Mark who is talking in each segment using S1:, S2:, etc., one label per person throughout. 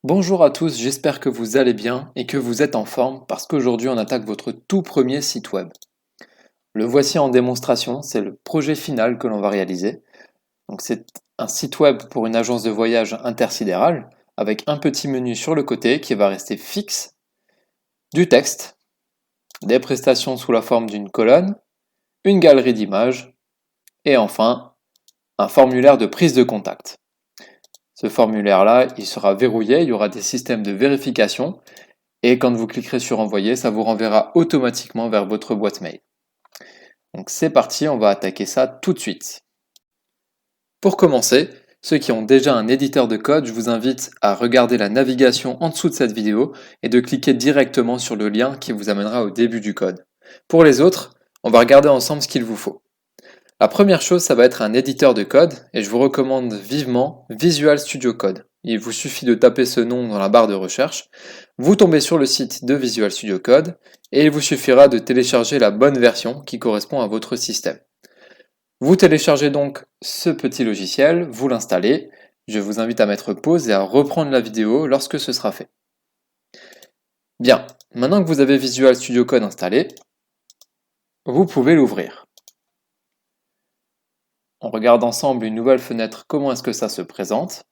S1: Bonjour à tous, j'espère que vous allez bien et que vous êtes en forme parce qu'aujourd'hui on attaque votre tout premier site web. Le voici en démonstration, c'est le projet final que l'on va réaliser. Donc c'est un site web pour une agence de voyage intersidérale avec un petit menu sur le côté qui va rester fixe, du texte, des prestations sous la forme d'une colonne, une galerie d'images et enfin un formulaire de prise de contact. Ce formulaire-là, il sera verrouillé, il y aura des systèmes de vérification. Et quand vous cliquerez sur envoyer, ça vous renverra automatiquement vers votre boîte mail. Donc c'est parti, on va attaquer ça tout de suite. Pour commencer, ceux qui ont déjà un éditeur de code, je vous invite à regarder la navigation en dessous de cette vidéo et de cliquer directement sur le lien qui vous amènera au début du code. Pour les autres, on va regarder ensemble ce qu'il vous faut. La première chose, ça va être un éditeur de code et je vous recommande vivement Visual Studio Code. Il vous suffit de taper ce nom dans la barre de recherche, vous tombez sur le site de Visual Studio Code et il vous suffira de télécharger la bonne version qui correspond à votre système. Vous téléchargez donc ce petit logiciel, vous l'installez, je vous invite à mettre pause et à reprendre la vidéo lorsque ce sera fait. Bien, maintenant que vous avez Visual Studio Code installé, vous pouvez l'ouvrir. On regarde ensemble une nouvelle fenêtre, comment est-ce que ça se présente.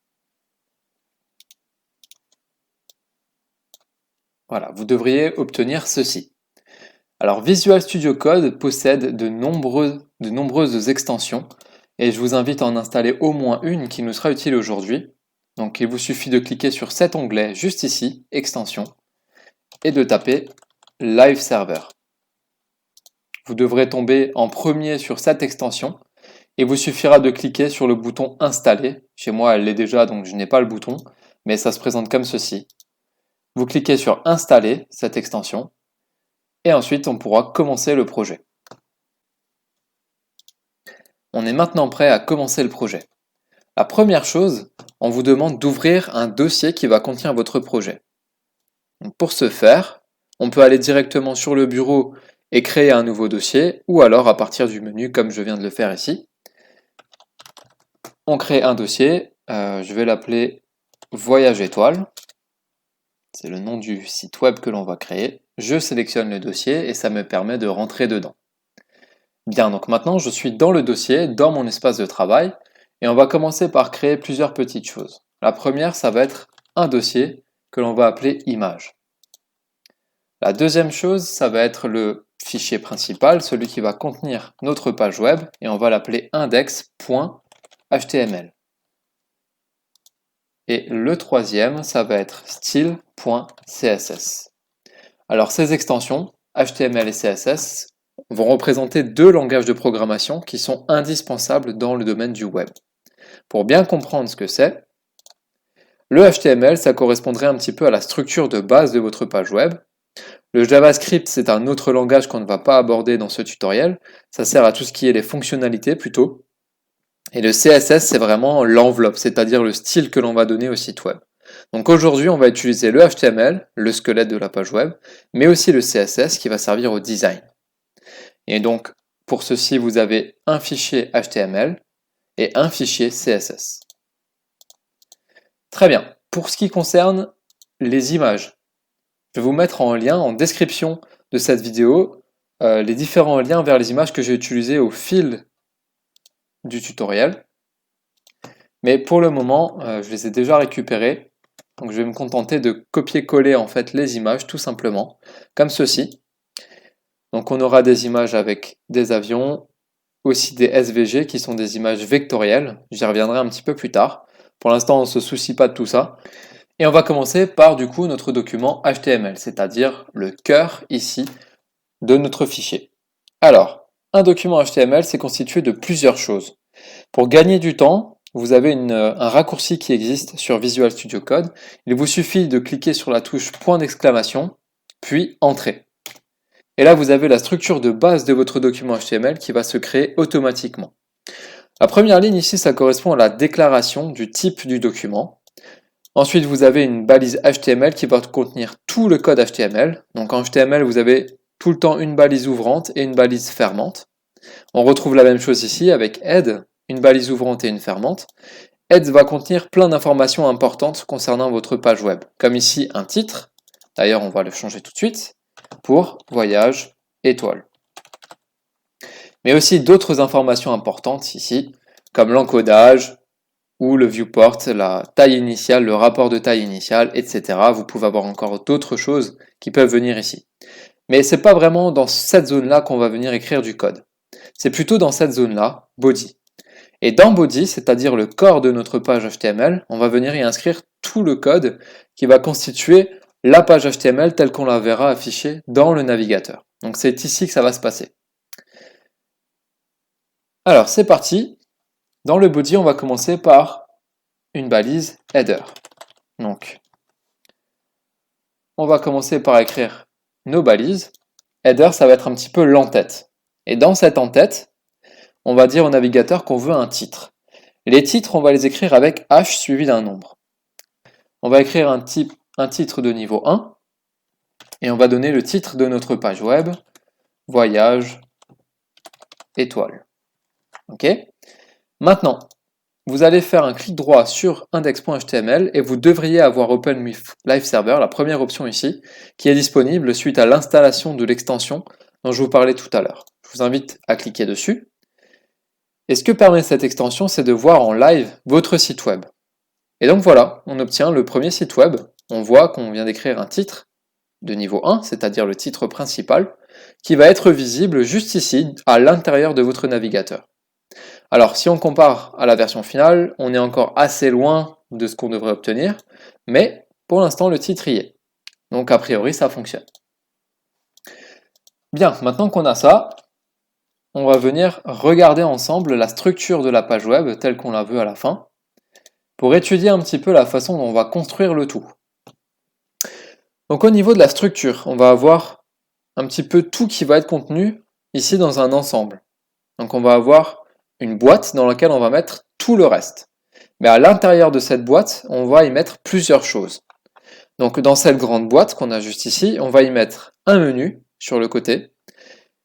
S1: Voilà, vous devriez obtenir ceci. Alors Visual Studio Code possède de nombreuses extensions et je vous invite à en installer au moins une qui nous sera utile aujourd'hui. Donc il vous suffit de cliquer sur cet onglet juste ici, Extensions, et de taper Live Server. Vous devrez tomber en premier sur cette extension. Il vous suffira de cliquer sur le bouton Installer. Chez moi, elle l'est déjà, donc je n'ai pas le bouton, mais ça se présente comme ceci. Vous cliquez sur Installer cette extension, et ensuite on pourra commencer le projet. On est maintenant prêt à commencer le projet. La première chose, on vous demande d'ouvrir un dossier qui va contenir votre projet. Donc pour ce faire, on peut aller directement sur le bureau et créer un nouveau dossier, ou alors à partir du menu comme je viens de le faire ici. On crée un dossier, je vais l'appeler Voyage étoile. C'est le nom du site web que l'on va créer. Je sélectionne le dossier et ça me permet de rentrer dedans. Bien, donc maintenant je suis dans le dossier, dans mon espace de travail, et on va commencer par créer plusieurs petites choses. La première, ça va être un dossier que l'on va appeler image. La deuxième chose, ça va être le fichier principal, celui qui va contenir notre page web, et on va l'appeler index.html. Et le troisième, ça va être style.css. Alors ces extensions, HTML et CSS, vont représenter deux langages de programmation qui sont indispensables dans le domaine du web. Pour bien comprendre ce que c'est, le HTML, ça correspondrait un petit peu à la structure de base de votre page web. Le JavaScript, c'est un autre langage qu'on ne va pas aborder dans ce tutoriel. Ça sert à tout ce qui est les fonctionnalités plutôt. Et le CSS, c'est vraiment l'enveloppe, c'est-à-dire le style que l'on va donner au site web. Donc aujourd'hui, on va utiliser le HTML, le squelette de la page web, mais aussi le CSS qui va servir au design. Et donc, pour ceci, vous avez un fichier HTML et un fichier CSS. Très bien. Pour ce qui concerne les images, je vais vous mettre en lien, en description de cette vidéo, les différents liens vers les images que j'ai utilisées au fil du tutoriel. Mais pour le moment, je les ai déjà récupérées. Donc je vais me contenter de copier-coller en fait les images tout simplement, comme ceci. Donc on aura des images avec des avions, aussi des SVG qui sont des images vectorielles. J'y reviendrai un petit peu plus tard. Pour l'instant, on ne se soucie pas de tout ça. Et on va commencer par du coup notre document HTML, c'est-à-dire le cœur ici de notre fichier. Alors, un document HTML, c'est constitué de plusieurs choses. Pour gagner du temps, vous avez un raccourci qui existe sur Visual Studio Code. Il vous suffit de cliquer sur la touche point d'exclamation, puis Entrée. Et là, vous avez la structure de base de votre document HTML qui va se créer automatiquement. La première ligne ici, ça correspond à la déclaration du type du document. Ensuite, vous avez une balise HTML qui va contenir tout le code HTML. Donc en HTML, vous avez tout le temps une balise ouvrante et une balise fermante. On retrouve la même chose ici avec head, une balise ouvrante et une fermante. Heads va contenir plein d'informations importantes concernant votre page web, comme ici un titre, d'ailleurs on va le changer tout de suite, pour voyage étoile. Mais aussi d'autres informations importantes ici, comme l'encodage ou le viewport, la taille initiale, le rapport de taille initiale, etc. Vous pouvez avoir encore d'autres choses qui peuvent venir ici. Mais c'est pas vraiment dans cette zone-là qu'on va venir écrire du code. C'est plutôt dans cette zone-là, body. Et dans body, c'est-à-dire le corps de notre page HTML, on va venir y inscrire tout le code qui va constituer la page HTML telle qu'on la verra affichée dans le navigateur. Donc c'est ici que ça va se passer. Alors c'est parti. Dans le body, on va commencer par une balise header. Donc, on va commencer par écrire nos balises. Header, ça va être un petit peu l'entête. Et dans cette en-tête, on va dire au navigateur qu'on veut un titre. Les titres, on va les écrire avec H suivi d'un nombre. On va écrire un titre de niveau 1 et on va donner le titre de notre page web, voyage étoile. Ok ? Maintenant, vous allez faire un clic droit sur index.html et vous devriez avoir Open with Live Server, la première option ici, qui est disponible suite à l'installation de l'extension dont je vous parlais tout à l'heure. Je vous invite à cliquer dessus. Et ce que permet cette extension, c'est de voir en live votre site web. Et donc voilà, on obtient le premier site web. On voit qu'on vient d'écrire un titre de niveau 1, c'est-à-dire le titre principal, qui va être visible juste ici, à l'intérieur de votre navigateur. Alors, si on compare à la version finale, on est encore assez loin de ce qu'on devrait obtenir, mais pour l'instant, le titre y est. Donc, a priori, ça fonctionne. Bien, maintenant qu'on a ça, on va venir regarder ensemble la structure de la page web telle qu'on la veut à la fin, pour étudier un petit peu la façon dont on va construire le tout. Donc, au niveau de la structure, on va avoir un petit peu tout qui va être contenu ici dans un ensemble. Donc, on va avoir une boîte dans laquelle on va mettre tout le reste. Mais à l'intérieur de cette boîte, on va y mettre plusieurs choses. Donc dans cette grande boîte qu'on a juste ici, on va y mettre un menu sur le côté,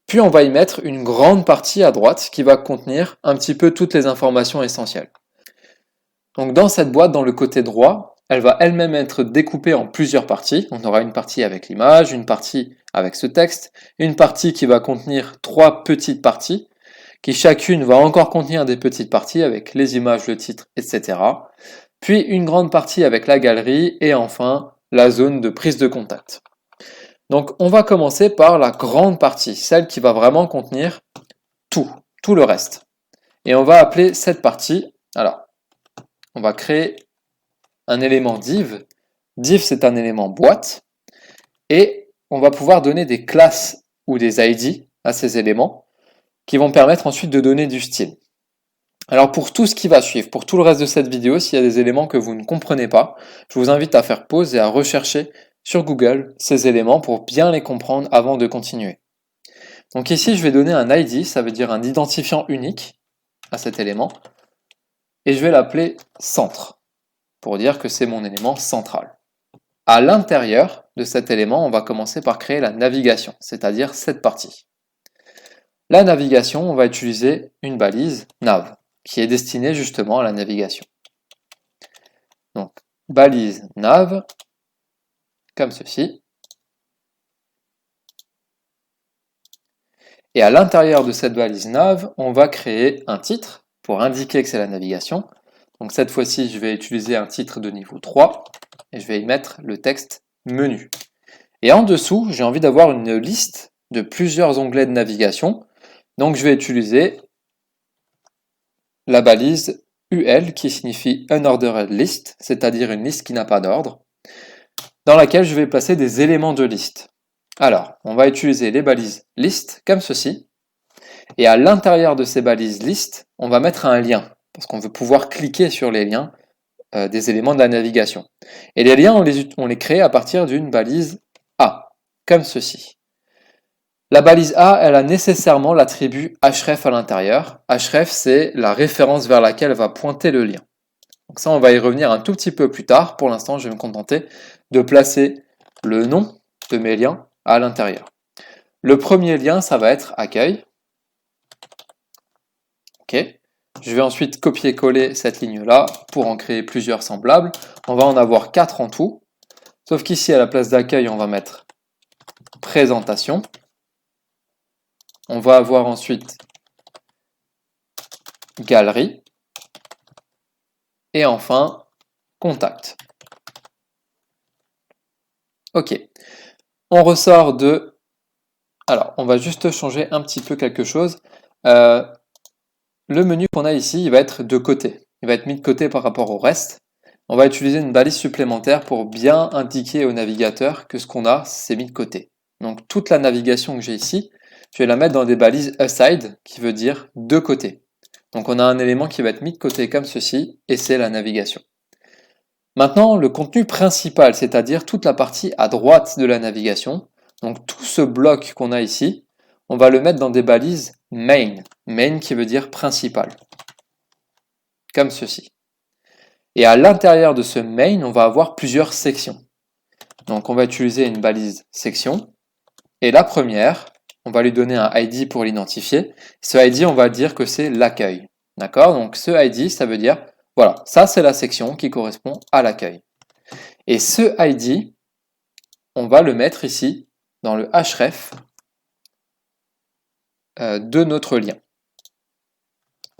S1: puis on va y mettre une grande partie à droite qui va contenir un petit peu toutes les informations essentielles. Donc dans cette boîte, dans le côté droit, elle va elle-même être découpée en plusieurs parties. On aura une partie avec l'image, une partie avec ce texte, une partie qui va contenir 3 petites parties, qui chacune va encore contenir des petites parties avec les images, le titre, etc. Puis une grande partie avec la galerie et enfin la zone de prise de contact. Donc on va commencer par la grande partie, celle qui va vraiment contenir tout le reste. Et on va appeler cette partie, alors on va créer un élément div. Div c'est un élément boîte et on va pouvoir donner des classes ou des ID à ces éléments qui vont permettre ensuite de donner du style. Alors pour tout ce qui va suivre, pour tout le reste de cette vidéo, s'il y a des éléments que vous ne comprenez pas, je vous invite à faire pause et à rechercher sur Google ces éléments pour bien les comprendre avant de continuer. Donc ici, je vais donner un ID, ça veut dire un identifiant unique à cet élément, et je vais l'appeler centre, pour dire que c'est mon élément central. À l'intérieur de cet élément, on va commencer par créer la navigation, c'est-à-dire cette partie. La navigation, on va utiliser une balise nav, qui est destinée justement à la navigation. Donc, balise nav, comme ceci. Et à l'intérieur de cette balise nav, on va créer un titre pour indiquer que c'est la navigation. Donc cette fois-ci, je vais utiliser un titre de niveau 3 et je vais y mettre le texte menu. Et en dessous, j'ai envie d'avoir une liste de plusieurs onglets de navigation. Donc je vais utiliser la balise UL qui signifie Unordered List, c'est-à-dire une liste qui n'a pas d'ordre, dans laquelle je vais placer des éléments de liste. Alors, on va utiliser les balises list comme ceci, et à l'intérieur de ces balises list, on va mettre un lien, parce qu'on veut pouvoir cliquer sur les liens des éléments de la navigation. Et les liens, on les crée à partir d'une balise A, comme ceci. La balise A, elle a nécessairement l'attribut href à l'intérieur. Href, c'est la référence vers laquelle va pointer le lien. Donc ça, on va y revenir un tout petit peu plus tard. Pour l'instant, je vais me contenter de placer le nom de mes liens à l'intérieur. Le premier lien, ça va être accueil. Ok. Je vais ensuite copier-coller cette ligne-là pour en créer plusieurs semblables. On va en avoir 4 en tout. Sauf qu'ici, à la place d'accueil, on va mettre présentation. On va avoir ensuite galerie. Et enfin, contact. Ok. On ressort de... Alors, on va juste changer un petit peu quelque chose. Le menu qu'on a ici, il va être de côté. Il va être mis de côté par rapport au reste. On va utiliser une balise supplémentaire pour bien indiquer au navigateur que ce qu'on a, c'est mis de côté. Donc toute la navigation que j'ai ici, je vais la mettre dans des balises aside, qui veut dire de côté. Donc on a un élément qui va être mis de côté comme ceci, et c'est la navigation. Maintenant, le contenu principal, c'est-à-dire toute la partie à droite de la navigation, donc tout ce bloc qu'on a ici, on va le mettre dans des balises main. Main qui veut dire principal. Comme ceci. Et à l'intérieur de ce main, on va avoir plusieurs sections. Donc on va utiliser une balise section. Et la première, on va lui donner un ID pour l'identifier. Ce ID, on va dire que c'est l'accueil. D'accord? Donc ce ID, ça veut dire, voilà, ça c'est la section qui correspond à l'accueil. Et ce ID, on va le mettre ici, dans le href de notre lien.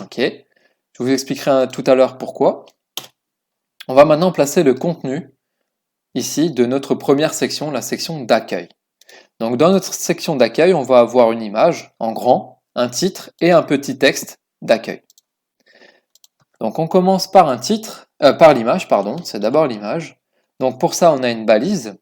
S1: Ok? Je vous expliquerai tout à l'heure pourquoi. On va maintenant placer le contenu ici de notre première section, la section d'accueil. Donc dans notre section d'accueil, on va avoir une image en grand, un titre et un petit texte d'accueil. Donc on commence par un titre, par l'image, pardon, c'est d'abord l'image. Donc pour ça, on a une balise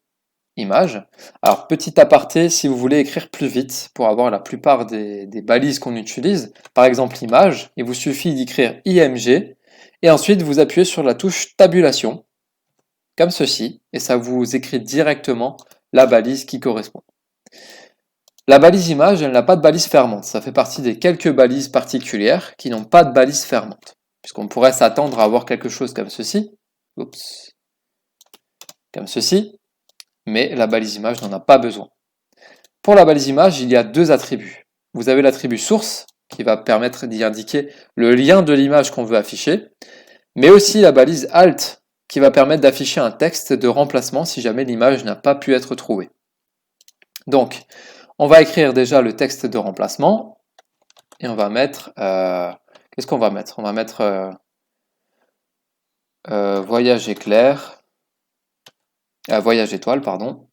S1: image. Alors petit aparté, si vous voulez écrire plus vite pour avoir la plupart des balises qu'on utilise, par exemple image, il vous suffit d'écrire IMG et ensuite vous appuyez sur la touche tabulation, comme ceci, et ça vous écrit directement la balise qui correspond. La balise image, elle n'a pas de balise fermante. Ça fait partie des quelques balises particulières qui n'ont pas de balise fermante. Puisqu'on pourrait s'attendre à avoir quelque chose comme ceci. Oups. Comme ceci. Mais la balise image n'en a pas besoin. Pour la balise image, il y a deux attributs. Vous avez l'attribut source, qui va permettre d'y indiquer le lien de l'image qu'on veut afficher. Mais aussi la balise alt, qui va permettre d'afficher un texte de remplacement si jamais l'image n'a pas pu être trouvée. Donc, on va écrire déjà le texte de remplacement et on va mettre... qu'est-ce qu'on va mettre? On va mettre voyage éclair, voyage étoile, pardon,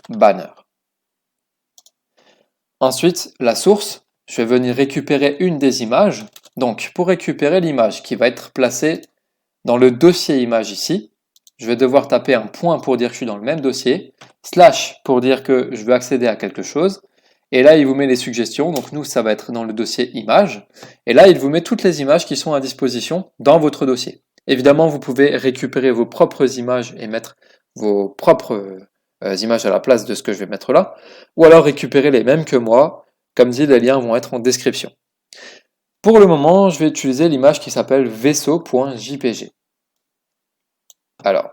S1: banner. Ensuite, la source, je vais venir récupérer une des images. Donc, pour récupérer l'image qui va être placée dans le dossier image ici, je vais devoir taper un point pour dire que je suis dans le même dossier, slash pour dire que je veux accéder à quelque chose, et là il vous met les suggestions, donc nous ça va être dans le dossier images, et là il vous met toutes les images qui sont à disposition dans votre dossier. Évidemment vous pouvez récupérer vos propres images et mettre vos propres images à la place de ce que je vais mettre là, ou alors récupérer les mêmes que moi, comme dit les liens vont être en description. Pour le moment je vais utiliser l'image qui s'appelle vaisseau.jpg. Alors,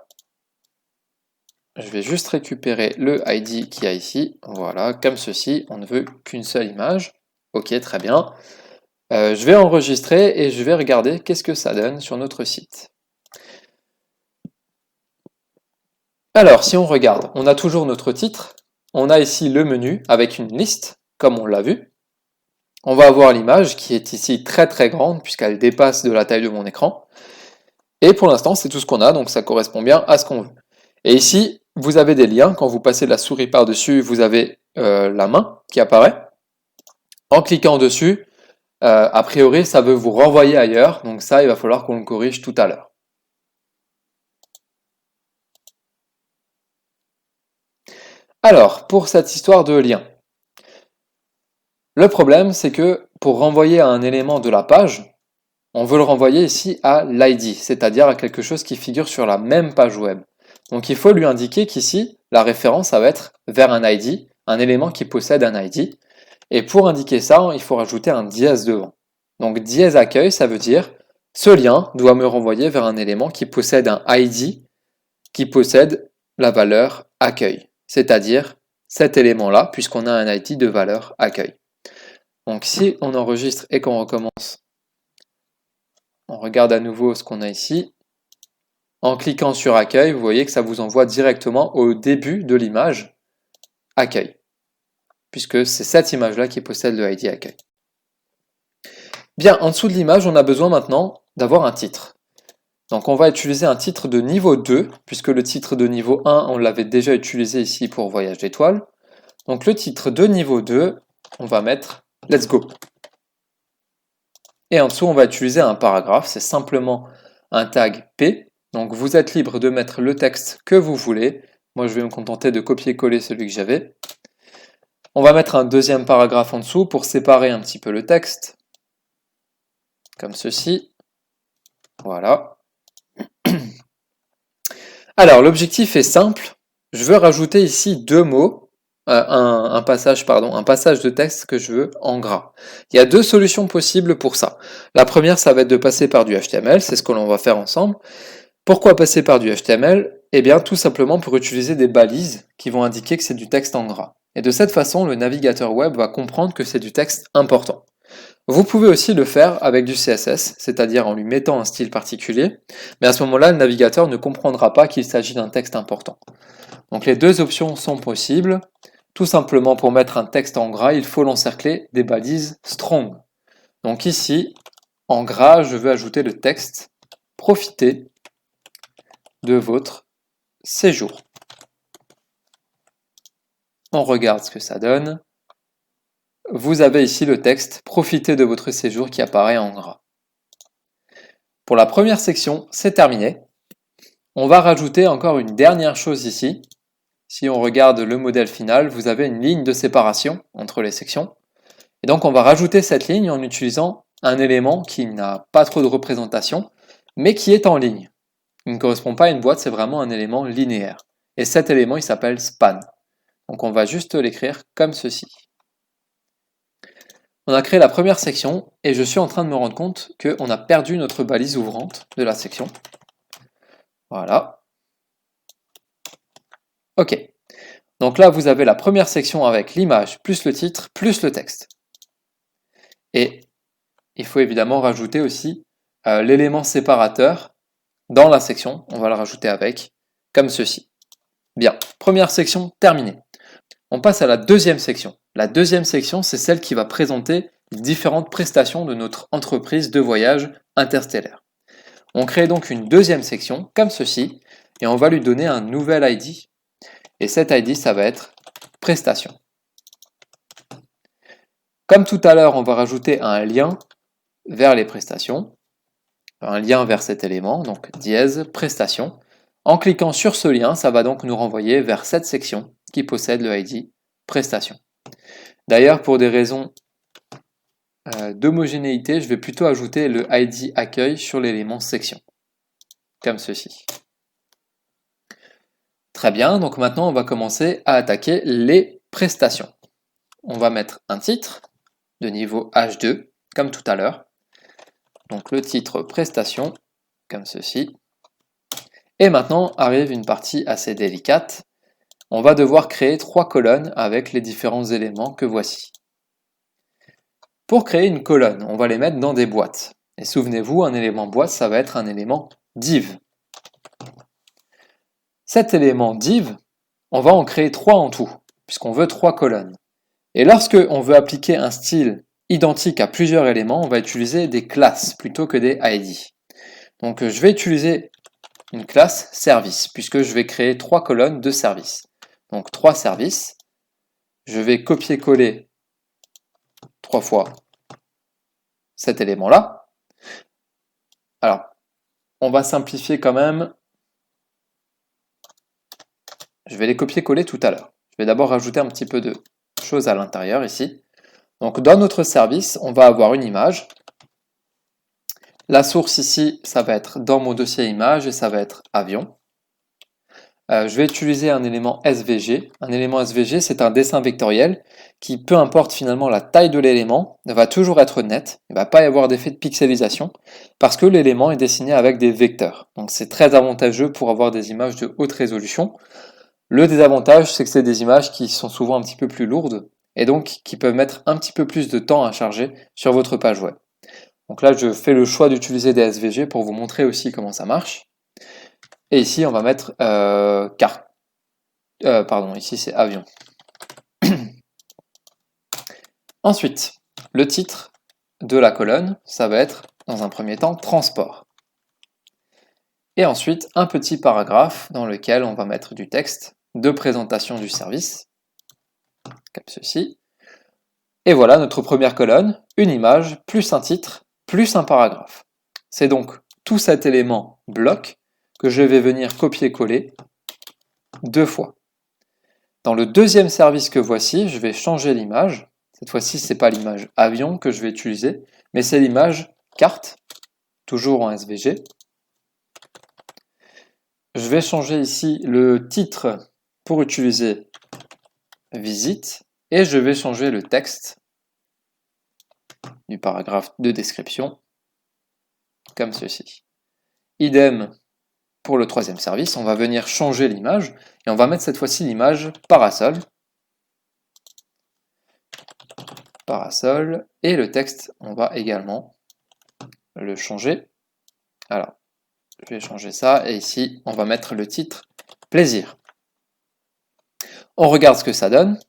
S1: je vais juste récupérer le ID qu'il y a ici, voilà, comme ceci, on ne veut qu'une seule image. Ok, très bien. Je vais enregistrer et je vais regarder qu'est-ce que ça donne sur notre site. Alors, si on regarde, on a toujours notre titre, on a ici le menu avec une liste, comme on l'a vu. On va avoir l'image qui est ici très très grande puisqu'elle dépasse de la taille de mon écran. Et pour l'instant, c'est tout ce qu'on a, donc ça correspond bien à ce qu'on veut. Et ici, vous avez des liens. Quand vous passez la souris par-dessus, vous avez la main qui apparaît. En cliquant dessus, a priori, ça veut vous renvoyer ailleurs. Donc ça, il va falloir qu'on le corrige tout à l'heure. Alors, pour cette histoire de lien. Le problème, c'est que pour renvoyer à un élément de la page, on veut le renvoyer ici à l'ID, c'est-à-dire à quelque chose qui figure sur la même page web. Donc il faut lui indiquer qu'ici, la référence, ça va être vers un ID, un élément qui possède un ID. Et pour indiquer ça, il faut rajouter un dièse devant. Donc dièse accueil, ça veut dire ce lien doit me renvoyer vers un élément qui possède un ID qui possède la valeur accueil, c'est-à-dire cet élément-là, puisqu'on a un ID de valeur accueil. Donc si on enregistre et qu'on recommence, on regarde à nouveau ce qu'on a ici. En cliquant sur accueil, vous voyez que ça vous envoie directement au début de l'image accueil, puisque c'est cette image-là qui possède le ID accueil. Bien, en dessous de l'image, on a besoin maintenant d'avoir un titre. Donc on va utiliser un titre de niveau 2, puisque le titre de niveau 1, on l'avait déjà utilisé ici pour Voyage d'étoiles. Donc le titre de niveau 2, on va mettre Let's Go. Et en dessous, on va utiliser un paragraphe, c'est simplement un tag P. Donc vous êtes libre de mettre le texte que vous voulez. Moi, je vais me contenter de copier-coller celui que j'avais. On va mettre un deuxième paragraphe en dessous pour séparer un petit peu le texte. Comme ceci. Voilà. Alors, l'objectif est simple. Je veux rajouter ici deux mots, un passage de texte que je veux en gras. Il y a deux solutions possibles pour ça. La première, ça va être de passer par du HTML, c'est ce que l'on va faire ensemble. Pourquoi passer par du HTML? Eh bien, tout simplement pour utiliser des balises qui vont indiquer que c'est du texte en gras. Et de cette façon, le navigateur web va comprendre que c'est du texte important. Vous pouvez aussi le faire avec du CSS, c'est-à-dire en lui mettant un style particulier, mais à ce moment-là, le navigateur ne comprendra pas qu'il s'agit d'un texte important. Donc les deux options sont possibles. Tout simplement, pour mettre un texte en gras, il faut l'encercler des balises strong. Donc ici, en gras, je veux ajouter le texte « Profitez de votre séjour ». On regarde ce que ça donne. Vous avez ici le texte « Profitez de votre séjour » qui apparaît en gras. Pour la première section, c'est terminé. On va rajouter encore une dernière chose ici. Si on regarde le modèle final, vous avez une ligne de séparation entre les sections. Et donc on va rajouter cette ligne en utilisant un élément qui n'a pas trop de représentation, mais qui est en ligne. Il ne correspond pas à une boîte, c'est vraiment un élément linéaire. Et cet élément, il s'appelle span. Donc on va juste l'écrire comme ceci. On a créé la première section et je suis en train de me rendre compte qu'on a perdu notre balise ouvrante de la section. Voilà. Ok. Donc là, vous avez la première section avec l'image, plus le titre, plus le texte. Et il faut évidemment rajouter aussi l'élément séparateur dans la section. On va le rajouter avec, comme ceci. Bien, première section terminée. On passe à la deuxième section. La deuxième section, c'est celle qui va présenter les différentes prestations de notre entreprise de voyage interstellaire. On crée donc une deuxième section, comme ceci, et on va lui donner un nouvel ID. Et cet ID, ça va être prestations. Comme tout à l'heure, on va rajouter un lien vers les prestations, un lien vers cet élément, donc dièse prestations. En cliquant sur ce lien, ça va donc nous renvoyer vers cette section qui possède le ID prestations. D'ailleurs, pour des raisons d'homogénéité, je vais plutôt ajouter le ID accueil sur l'élément section, comme ceci. Très bien, donc maintenant on va commencer à attaquer les prestations. On va mettre un titre de niveau H2, comme tout à l'heure. Donc le titre prestation, comme ceci. Et maintenant arrive une partie assez délicate. On va devoir créer 3 colonnes avec les différents éléments que voici. Pour créer une colonne, on va les mettre dans des boîtes. Et souvenez-vous, un élément boîte, ça va être un élément div. Cet élément div, on va en créer 3 en tout, puisqu'on veut 3 colonnes. Et lorsque on veut appliquer un style identique à plusieurs éléments, on va utiliser des classes plutôt que des ID. Donc je vais utiliser une classe service, puisque je vais créer 3 colonnes de service. Donc 3 services. Je vais copier-coller 3 fois cet élément-là. Alors, on va simplifier quand même. Je vais les copier-coller tout à l'heure. Je vais d'abord rajouter un petit peu de choses à l'intérieur ici. Donc dans notre service, on va avoir une image. La source ici, ça va être dans mon dossier image et ça va être avion. Je vais utiliser un élément SVG. Un élément SVG, c'est un dessin vectoriel qui, peu importe finalement la taille de l'élément, va toujours être net. Il ne va pas y avoir d'effet de pixelisation parce que l'élément est dessiné avec des vecteurs. Donc c'est très avantageux pour avoir des images de haute résolution. Le désavantage, c'est que c'est des images qui sont souvent un petit peu plus lourdes et donc qui peuvent mettre un petit peu plus de temps à charger sur votre page web. Donc là, je fais le choix d'utiliser des SVG pour vous montrer aussi comment ça marche. Et ici, on va mettre carte. Pardon, ici c'est avion. Ensuite, le titre de la colonne, ça va être, dans un premier temps, transport. Et ensuite, un petit paragraphe dans lequel on va mettre du texte de présentation du service, comme ceci. Et voilà notre première colonne, une image, plus un titre, plus un paragraphe. C'est donc tout cet élément bloc que je vais venir copier-coller 2 fois. Dans le deuxième service que voici, je vais changer l'image. Cette fois-ci, ce n'est pas l'image avion que je vais utiliser, mais c'est l'image carte, toujours en SVG. Je vais changer ici le titre pour utiliser visite et je vais changer le texte du paragraphe de description comme ceci. Idem pour le troisième service, on va venir changer l'image et on va mettre cette fois-ci l'image parasol. Parasol et le texte, on va également le changer. Alors, je vais changer ça et ici, on va mettre le titre plaisir. On regarde ce que ça donne.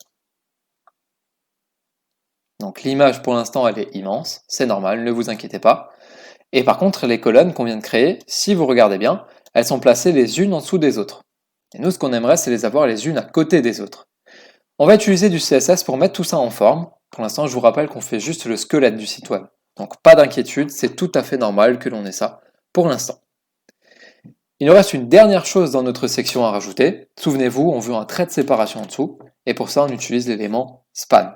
S1: Donc l'image pour l'instant elle est immense, c'est normal, ne vous inquiétez pas. Et par contre les colonnes qu'on vient de créer, si vous regardez bien, elles sont placées les unes en dessous des autres. Et nous ce qu'on aimerait c'est les avoir les unes à côté des autres. On va utiliser du CSS pour mettre tout ça en forme. Pour l'instant je vous rappelle qu'on fait juste le squelette du site web. Donc pas d'inquiétude, c'est tout à fait normal que l'on ait ça pour l'instant. Il nous reste une dernière chose dans notre section à rajouter. Souvenez-vous, on veut un trait de séparation en dessous, et pour ça on utilise l'élément span.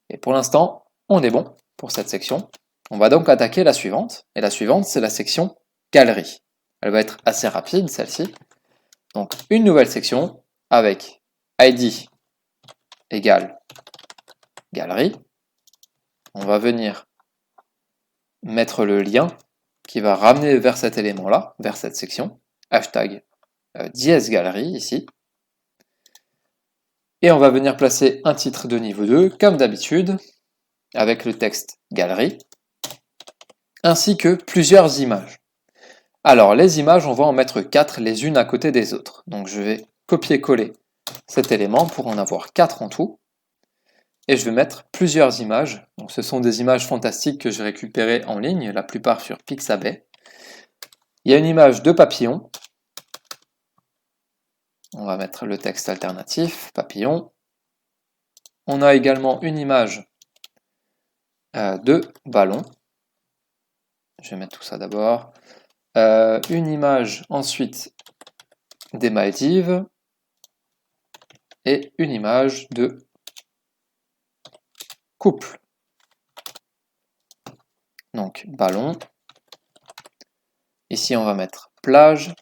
S1: Et pour l'instant, on est bon pour cette section. On va donc attaquer la suivante. Et la suivante, c'est la section galerie. Elle va être assez rapide, celle-ci. Donc, une nouvelle section avec ID égale galerie. On va venir mettre le lien qui va ramener vers cet élément-là, vers cette section. Hashtag dièse galerie ici. Et on va venir placer un titre de niveau 2, comme d'habitude, avec le texte galerie, ainsi que plusieurs images. Alors, les images, on va en mettre 4 les unes à côté des autres. Donc, je vais copier-coller cet élément pour en avoir 4 en tout. Et je vais mettre plusieurs images. Donc, ce sont des images fantastiques que j'ai récupérées en ligne, la plupart sur Pixabay. Il y a une image de papillon. On va mettre le texte alternatif, papillon. On a également une image de ballon. Je vais mettre tout ça d'abord. Une image ensuite des Maldives. Et une image de couple. Donc ballon. Ici on va mettre plage.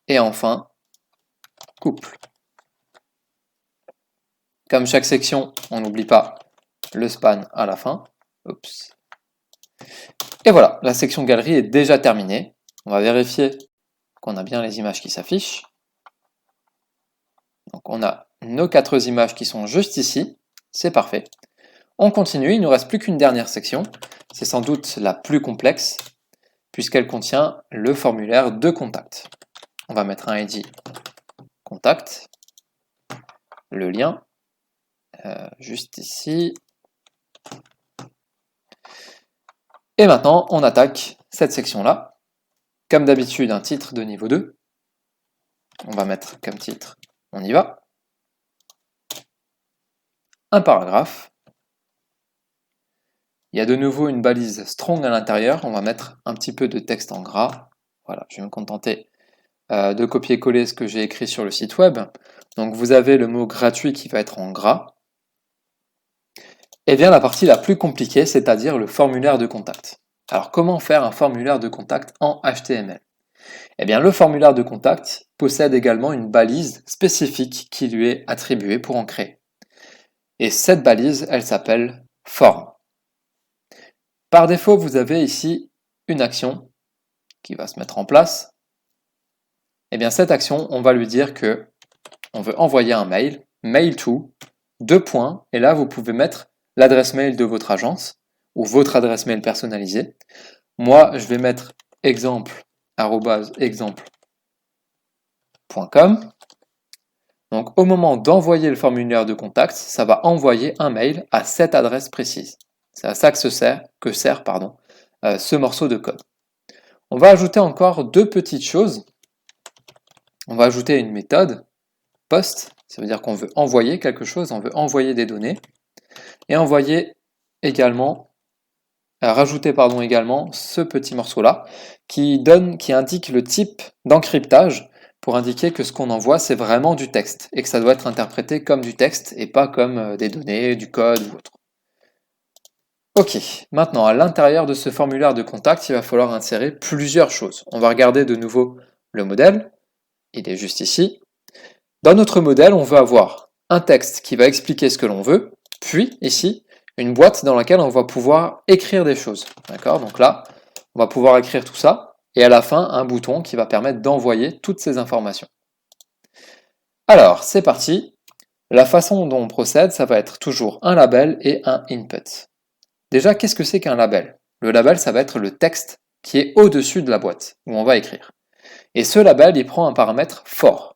S1: Et enfin couple. Comme chaque section, on n'oublie pas le span à la fin. Oups. Et voilà, la section galerie est déjà terminée. On va vérifier qu'on a bien les images qui s'affichent. Donc on a nos 4 images qui sont juste ici. C'est parfait. On continue, il ne nous reste plus qu'une dernière section. C'est sans doute la plus complexe, puisqu'elle contient le formulaire de contact. On va mettre un ID contact, le lien, juste ici. Et maintenant, on attaque cette section-là. Comme d'habitude, un titre de niveau 2. On va mettre comme titre, on y va. Un paragraphe. Il y a de nouveau une balise strong à l'intérieur. On va mettre un petit peu de texte en gras. Voilà, je vais me contenter de copier-coller ce que j'ai écrit sur le site web. Donc vous avez le mot gratuit qui va être en gras. Et bien la partie la plus compliquée, c'est-à-dire le formulaire de contact. Alors comment faire un formulaire de contact en HTML? Eh bien le formulaire de contact possède également une balise spécifique qui lui est attribuée pour en créer. Et cette balise, elle s'appelle form. Par défaut, vous avez ici une action qui va se mettre en place. Eh bien cette action, on va lui dire que on veut envoyer un mail, mail to, deux points, et là, vous pouvez mettre l'adresse mail de votre agence, ou votre adresse mail personnalisée. Moi, je vais mettre exemple.com. Donc, au moment d'envoyer le formulaire de contact, ça va envoyer un mail à cette adresse précise. C'est à ça que sert ce morceau de code. On va ajouter encore deux petites choses. On va ajouter une méthode post, ça veut dire qu'on veut envoyer quelque chose, on veut envoyer des données, et envoyer également, rajouter également ce petit morceau-là qui indique le type d'encryptage pour indiquer que ce qu'on envoie c'est vraiment du texte et que ça doit être interprété comme du texte et pas comme des données, du code ou autre. Ok, maintenant à l'intérieur de ce formulaire de contact, il va falloir insérer plusieurs choses. On va regarder de nouveau le modèle, il est juste ici. Dans notre modèle, on veut avoir un texte qui va expliquer ce que l'on veut, puis ici, une boîte dans laquelle on va pouvoir écrire des choses. D'accord? Donc là, on va pouvoir écrire tout ça, et à la fin, un bouton qui va permettre d'envoyer toutes ces informations. Alors, c'est parti. La façon dont on procède, ça va être toujours un label et un input. Déjà, qu'est-ce que c'est qu'un label? Le label, ça va être le texte qui est au-dessus de la boîte où on va écrire. Et ce label, il prend un paramètre for.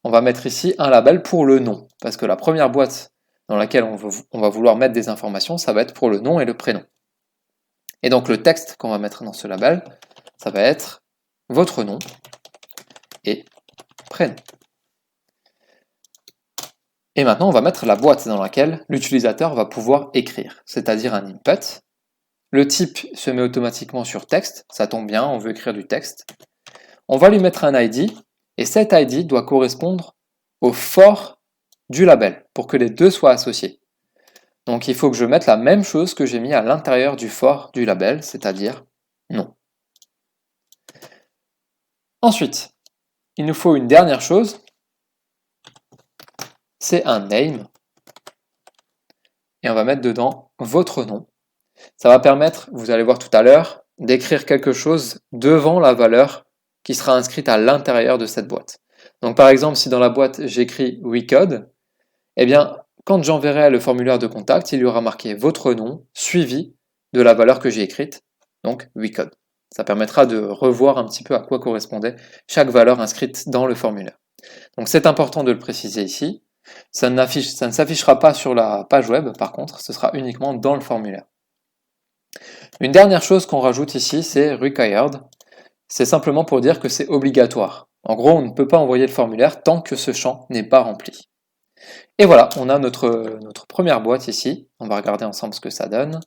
S1: On va mettre ici un label pour le nom, parce que la première boîte dans laquelle on va vouloir mettre des informations, ça va être pour le nom et le prénom. Et donc le texte qu'on va mettre dans ce label, ça va être votre nom et prénom. Et maintenant, on va mettre la boîte dans laquelle l'utilisateur va pouvoir écrire, c'est-à-dire un input. Le type se met automatiquement sur texte, ça tombe bien, on veut écrire du texte. On va lui mettre un ID, et cet ID doit correspondre au for du label, pour que les deux soient associés. Donc il faut que je mette la même chose que j'ai mis à l'intérieur du for du label, c'est-à-dire nom. Ensuite, il nous faut une dernière chose, c'est un name, et on va mettre dedans votre nom. Ça va permettre, vous allez voir tout à l'heure, d'écrire quelque chose devant la valeur qui sera inscrite à l'intérieur de cette boîte. Donc par exemple, si dans la boîte j'écris WeCode, eh bien, quand j'enverrai le formulaire de contact, il y aura marqué votre nom suivi de la valeur que j'ai écrite, donc WeCode. Ça permettra de revoir un petit peu à quoi correspondait chaque valeur inscrite dans le formulaire. Donc c'est important de le préciser ici. Ça ne s'affichera pas sur la page web, par contre, ce sera uniquement dans le formulaire. Une dernière chose qu'on rajoute ici, c'est required. C'est simplement pour dire que c'est obligatoire. En gros, on ne peut pas envoyer le formulaire tant que ce champ n'est pas rempli. Et voilà, on a notre première boîte ici. On va regarder ensemble ce que ça donne.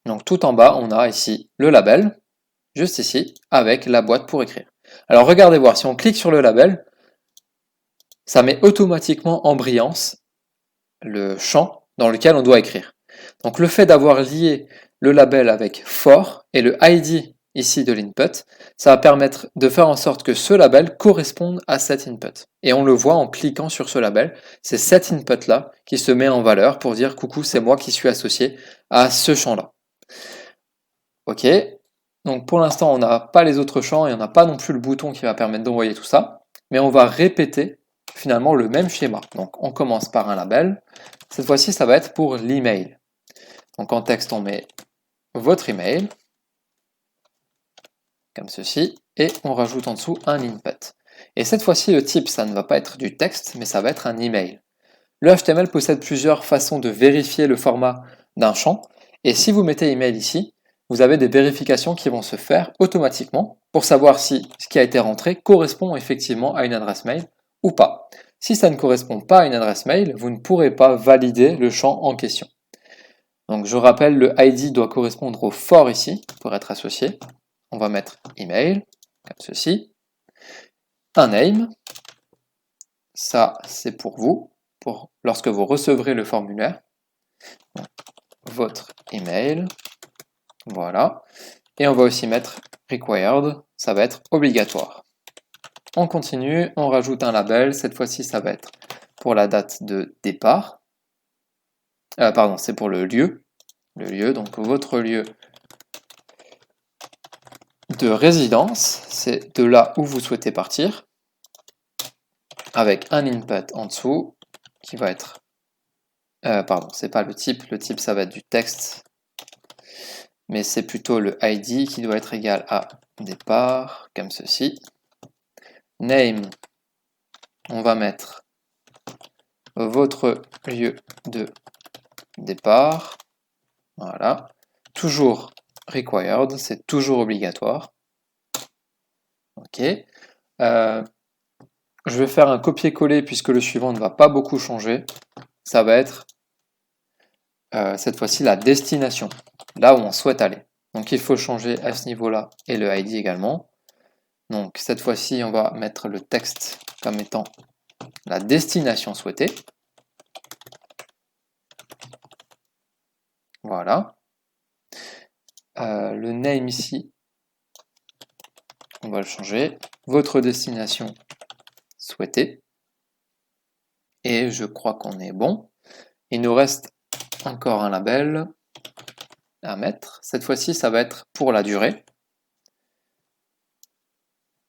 S1: Donc tout en bas, on a ici le label, juste ici, avec la boîte pour écrire. Alors regardez voir, si on clique sur le label, ça met automatiquement en brillance le champ dans lequel on doit écrire. Donc le fait d'avoir lié le label avec for et le ID ici de l'input, ça va permettre de faire en sorte que ce label corresponde à cet input. Et on le voit en cliquant sur ce label, c'est cet input-là qui se met en valeur pour dire coucou, c'est moi qui suis associé à ce champ-là. Ok, donc pour l'instant on n'a pas les autres champs et on n'a pas non plus le bouton qui va permettre d'envoyer tout ça, mais on va répéter finalement le même schéma. Donc on commence par un label, cette fois-ci ça va être pour l'email. Donc en texte on met votre email, comme ceci, et on rajoute en dessous un input. Et cette fois-ci le type ça ne va pas être du texte, mais ça va être un email. Le HTML possède plusieurs façons de vérifier le format d'un champ, et si vous mettez email ici, vous avez des vérifications qui vont se faire automatiquement pour savoir si ce qui a été rentré correspond effectivement à une adresse mail ou pas. Si ça ne correspond pas à une adresse mail, vous ne pourrez pas valider le champ en question. Donc je rappelle, le ID doit correspondre au for ici pour être associé. On va mettre email, comme ceci. Un name, ça c'est pour vous, pour lorsque vous recevrez le formulaire. Donc, votre email, voilà. Et on va aussi mettre required, ça va être obligatoire. On continue, on rajoute un label, cette fois-ci ça va être pour la date de départ. Pardon, c'est pour le lieu, donc votre lieu de résidence, c'est de là où vous souhaitez partir, avec un input en dessous, qui va être... pardon, c'est pas le type ça va être du texte, mais c'est plutôt le ID qui doit être égal à départ, comme ceci. Name, on va mettre votre lieu de départ, voilà. Toujours required, c'est toujours obligatoire. Ok. Je vais faire un copier-coller puisque le suivant ne va pas beaucoup changer. Ça va être cette fois-ci la destination, là où on souhaite aller. Donc il faut changer à ce niveau-là et le ID également. Donc cette fois-ci, on va mettre le texte comme étant la destination souhaitée. Voilà. Le name ici, on va le changer. Votre destination souhaitée. Et je crois qu'on est bon. Il nous reste encore un label à mettre. Cette fois-ci, ça va être pour la durée.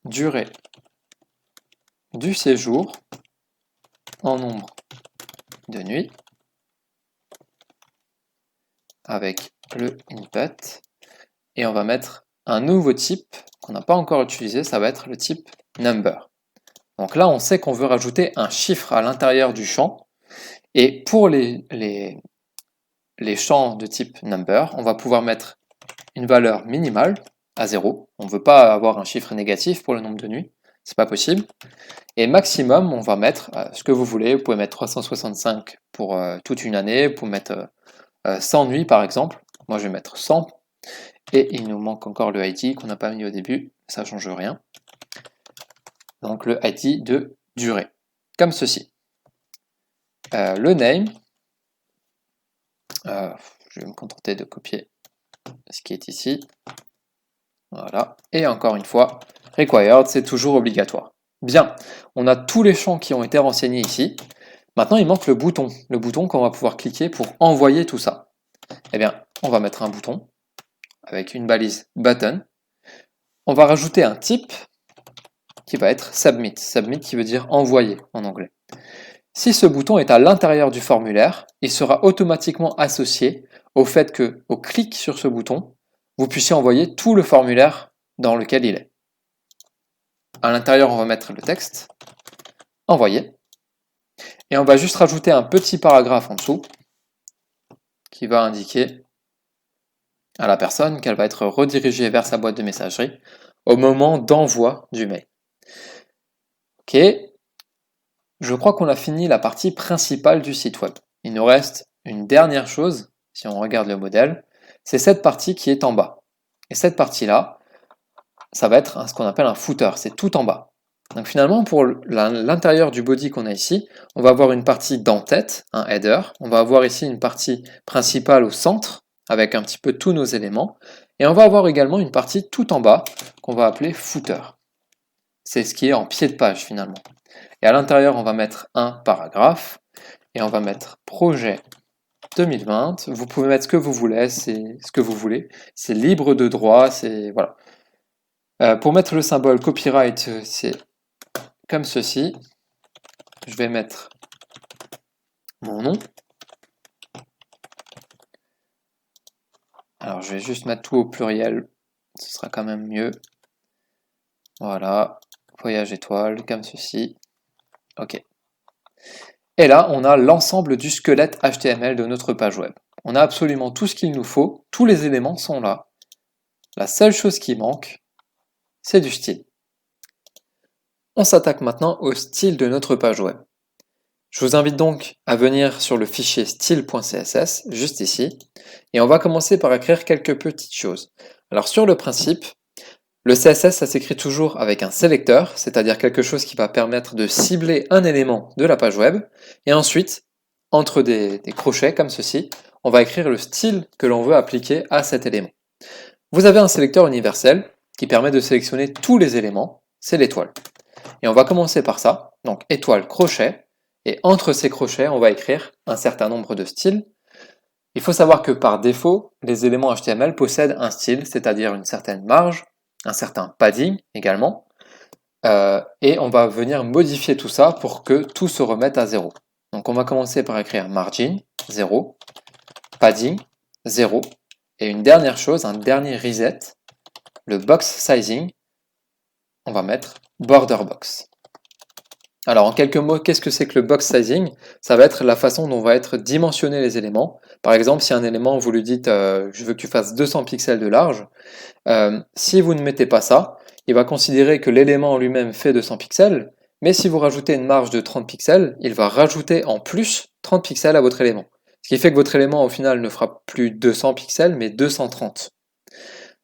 S1: Durée du séjour en nombre de nuits avec le input. Et on va mettre un nouveau type qu'on n'a pas encore utilisé, ça va être le type number. Donc là, on sait qu'on veut rajouter un chiffre à l'intérieur du champ. Et pour les champs de type number, on va pouvoir mettre une valeur minimale à 0. On ne veut pas avoir un chiffre négatif pour le nombre de nuits, c'est pas possible. Et maximum, on va mettre ce que vous voulez. Vous pouvez mettre 365 pour toute une année, vous pouvez mettre 100 nuits par exemple. Moi je vais mettre 100. Et il nous manque encore le ID qu'on n'a pas mis au début, ça ne change rien. Donc le ID de durée, comme ceci. Le name, je vais me contenter de copier ce qui est ici. Voilà, et encore une fois, required, c'est toujours obligatoire. Bien, on a tous les champs qui ont été renseignés ici. Maintenant, il manque le bouton qu'on va pouvoir cliquer pour envoyer tout ça. Eh bien, on va mettre un bouton avec une balise button. On va rajouter un type qui va être submit. Submit qui veut dire envoyer en anglais. Si ce bouton est à l'intérieur du formulaire, il sera automatiquement associé au fait que, au clic sur ce bouton, vous puissiez envoyer tout le formulaire dans lequel il est. À l'intérieur, on va mettre le texte, envoyer, et on va juste rajouter un petit paragraphe en dessous qui va indiquer à la personne qu'elle va être redirigée vers sa boîte de messagerie au moment d'envoi du mail. Ok, je crois qu'on a fini la partie principale du site web. Il nous reste une dernière chose, si on regarde le modèle, c'est cette partie qui est en bas. Et cette partie-là, ça va être ce qu'on appelle un footer, c'est tout en bas. Donc finalement, pour l'intérieur du body qu'on a ici, on va avoir une partie d'en-tête, un header, on va avoir ici une partie principale au centre, avec un petit peu tous nos éléments, et on va avoir également une partie tout en bas, qu'on va appeler footer. C'est ce qui est en pied de page finalement. Et à l'intérieur, on va mettre un paragraphe, et on va mettre projet 2020. Vous pouvez mettre ce que vous voulez, c'est ce que vous voulez. C'est libre de droit, c'est voilà. Pour mettre le symbole copyright, c'est comme ceci. Je vais mettre mon nom. Alors je vais juste mettre tout au pluriel, ce sera quand même mieux. Voilà, voyage étoile, comme ceci. Ok. Et là, on a l'ensemble du squelette HTML de notre page web. On a absolument tout ce qu'il nous faut, tous les éléments sont là. La seule chose qui manque, c'est du style. On s'attaque maintenant au style de notre page web. Je vous invite donc à venir sur le fichier style.css, juste ici, et on va commencer par écrire quelques petites choses. Alors sur le principe, le CSS ça s'écrit toujours avec un sélecteur, c'est-à-dire quelque chose qui va permettre de cibler un élément de la page web, et ensuite, entre des crochets comme ceci, on va écrire le style que l'on veut appliquer à cet élément. Vous avez un sélecteur universel qui permet de sélectionner tous les éléments, c'est l'étoile. Et on va commencer par ça, donc étoile crochet, et entre ces crochets, on va écrire un certain nombre de styles. Il faut savoir que par défaut, les éléments HTML possèdent un style, c'est-à-dire une certaine marge, un certain padding également, et on va venir modifier tout ça pour que tout se remette à zéro. Donc on va commencer par écrire margin, 0, padding, 0, et une dernière chose, un dernier reset, le box sizing, on va mettre border box. Alors en quelques mots, qu'est-ce que c'est que le box sizing? Ça va être la façon dont va être dimensionné les éléments. Par exemple, si un élément, vous lui dites je veux que tu fasses 200 pixels de large, si vous ne mettez pas ça, il va considérer que l'élément en lui-même fait 200 pixels, mais si vous rajoutez une marge de 30 pixels, il va rajouter en plus 30 pixels à votre élément. Ce qui fait que votre élément au final ne fera plus 200 pixels, mais 230.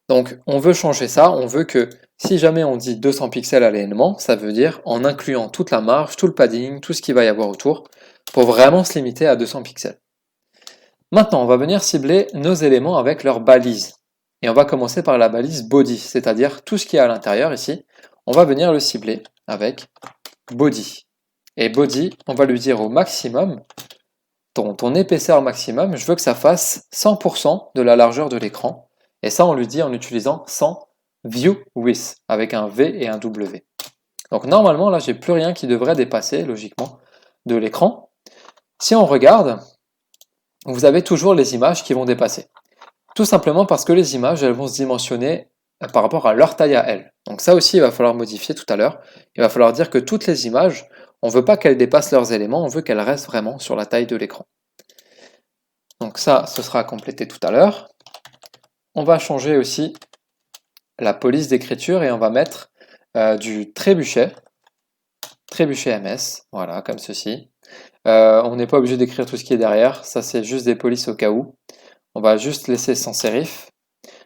S1: Donc on veut changer ça, on veut que si jamais on dit 200 pixels à l'élément, ça veut dire en incluant toute la marge, tout le padding, tout ce qu'il va y avoir autour, pour vraiment se limiter à 200 pixels. Maintenant, on va venir cibler nos éléments avec leurs balises. Et on va commencer par la balise body, c'est-à-dire tout ce qui est à l'intérieur ici. On va venir le cibler avec body. Et body, on va lui dire au maximum, ton épaisseur maximum, je veux que ça fasse 100% de la largeur de l'écran. Et ça, on lui dit en utilisant 100 view width, avec un V et un W. Donc normalement, là, j'ai plus rien qui devrait dépasser, logiquement, de l'écran. Si on regarde, vous avez toujours les images qui vont dépasser. Tout simplement parce que les images, elles vont se dimensionner par rapport à leur taille à elles. Donc ça aussi, il va falloir modifier tout à l'heure. Il va falloir dire que toutes les images, on ne veut pas qu'elles dépassent leurs éléments, on veut qu'elles restent vraiment sur la taille de l'écran. Donc ça, ce sera complété tout à l'heure. On va changer aussi la police d'écriture et on va mettre du trébuchet MS, voilà, comme ceci. On n'est pas obligé d'écrire tout ce qui est derrière, ça c'est juste des polices au cas où. On va juste laisser sans sérif.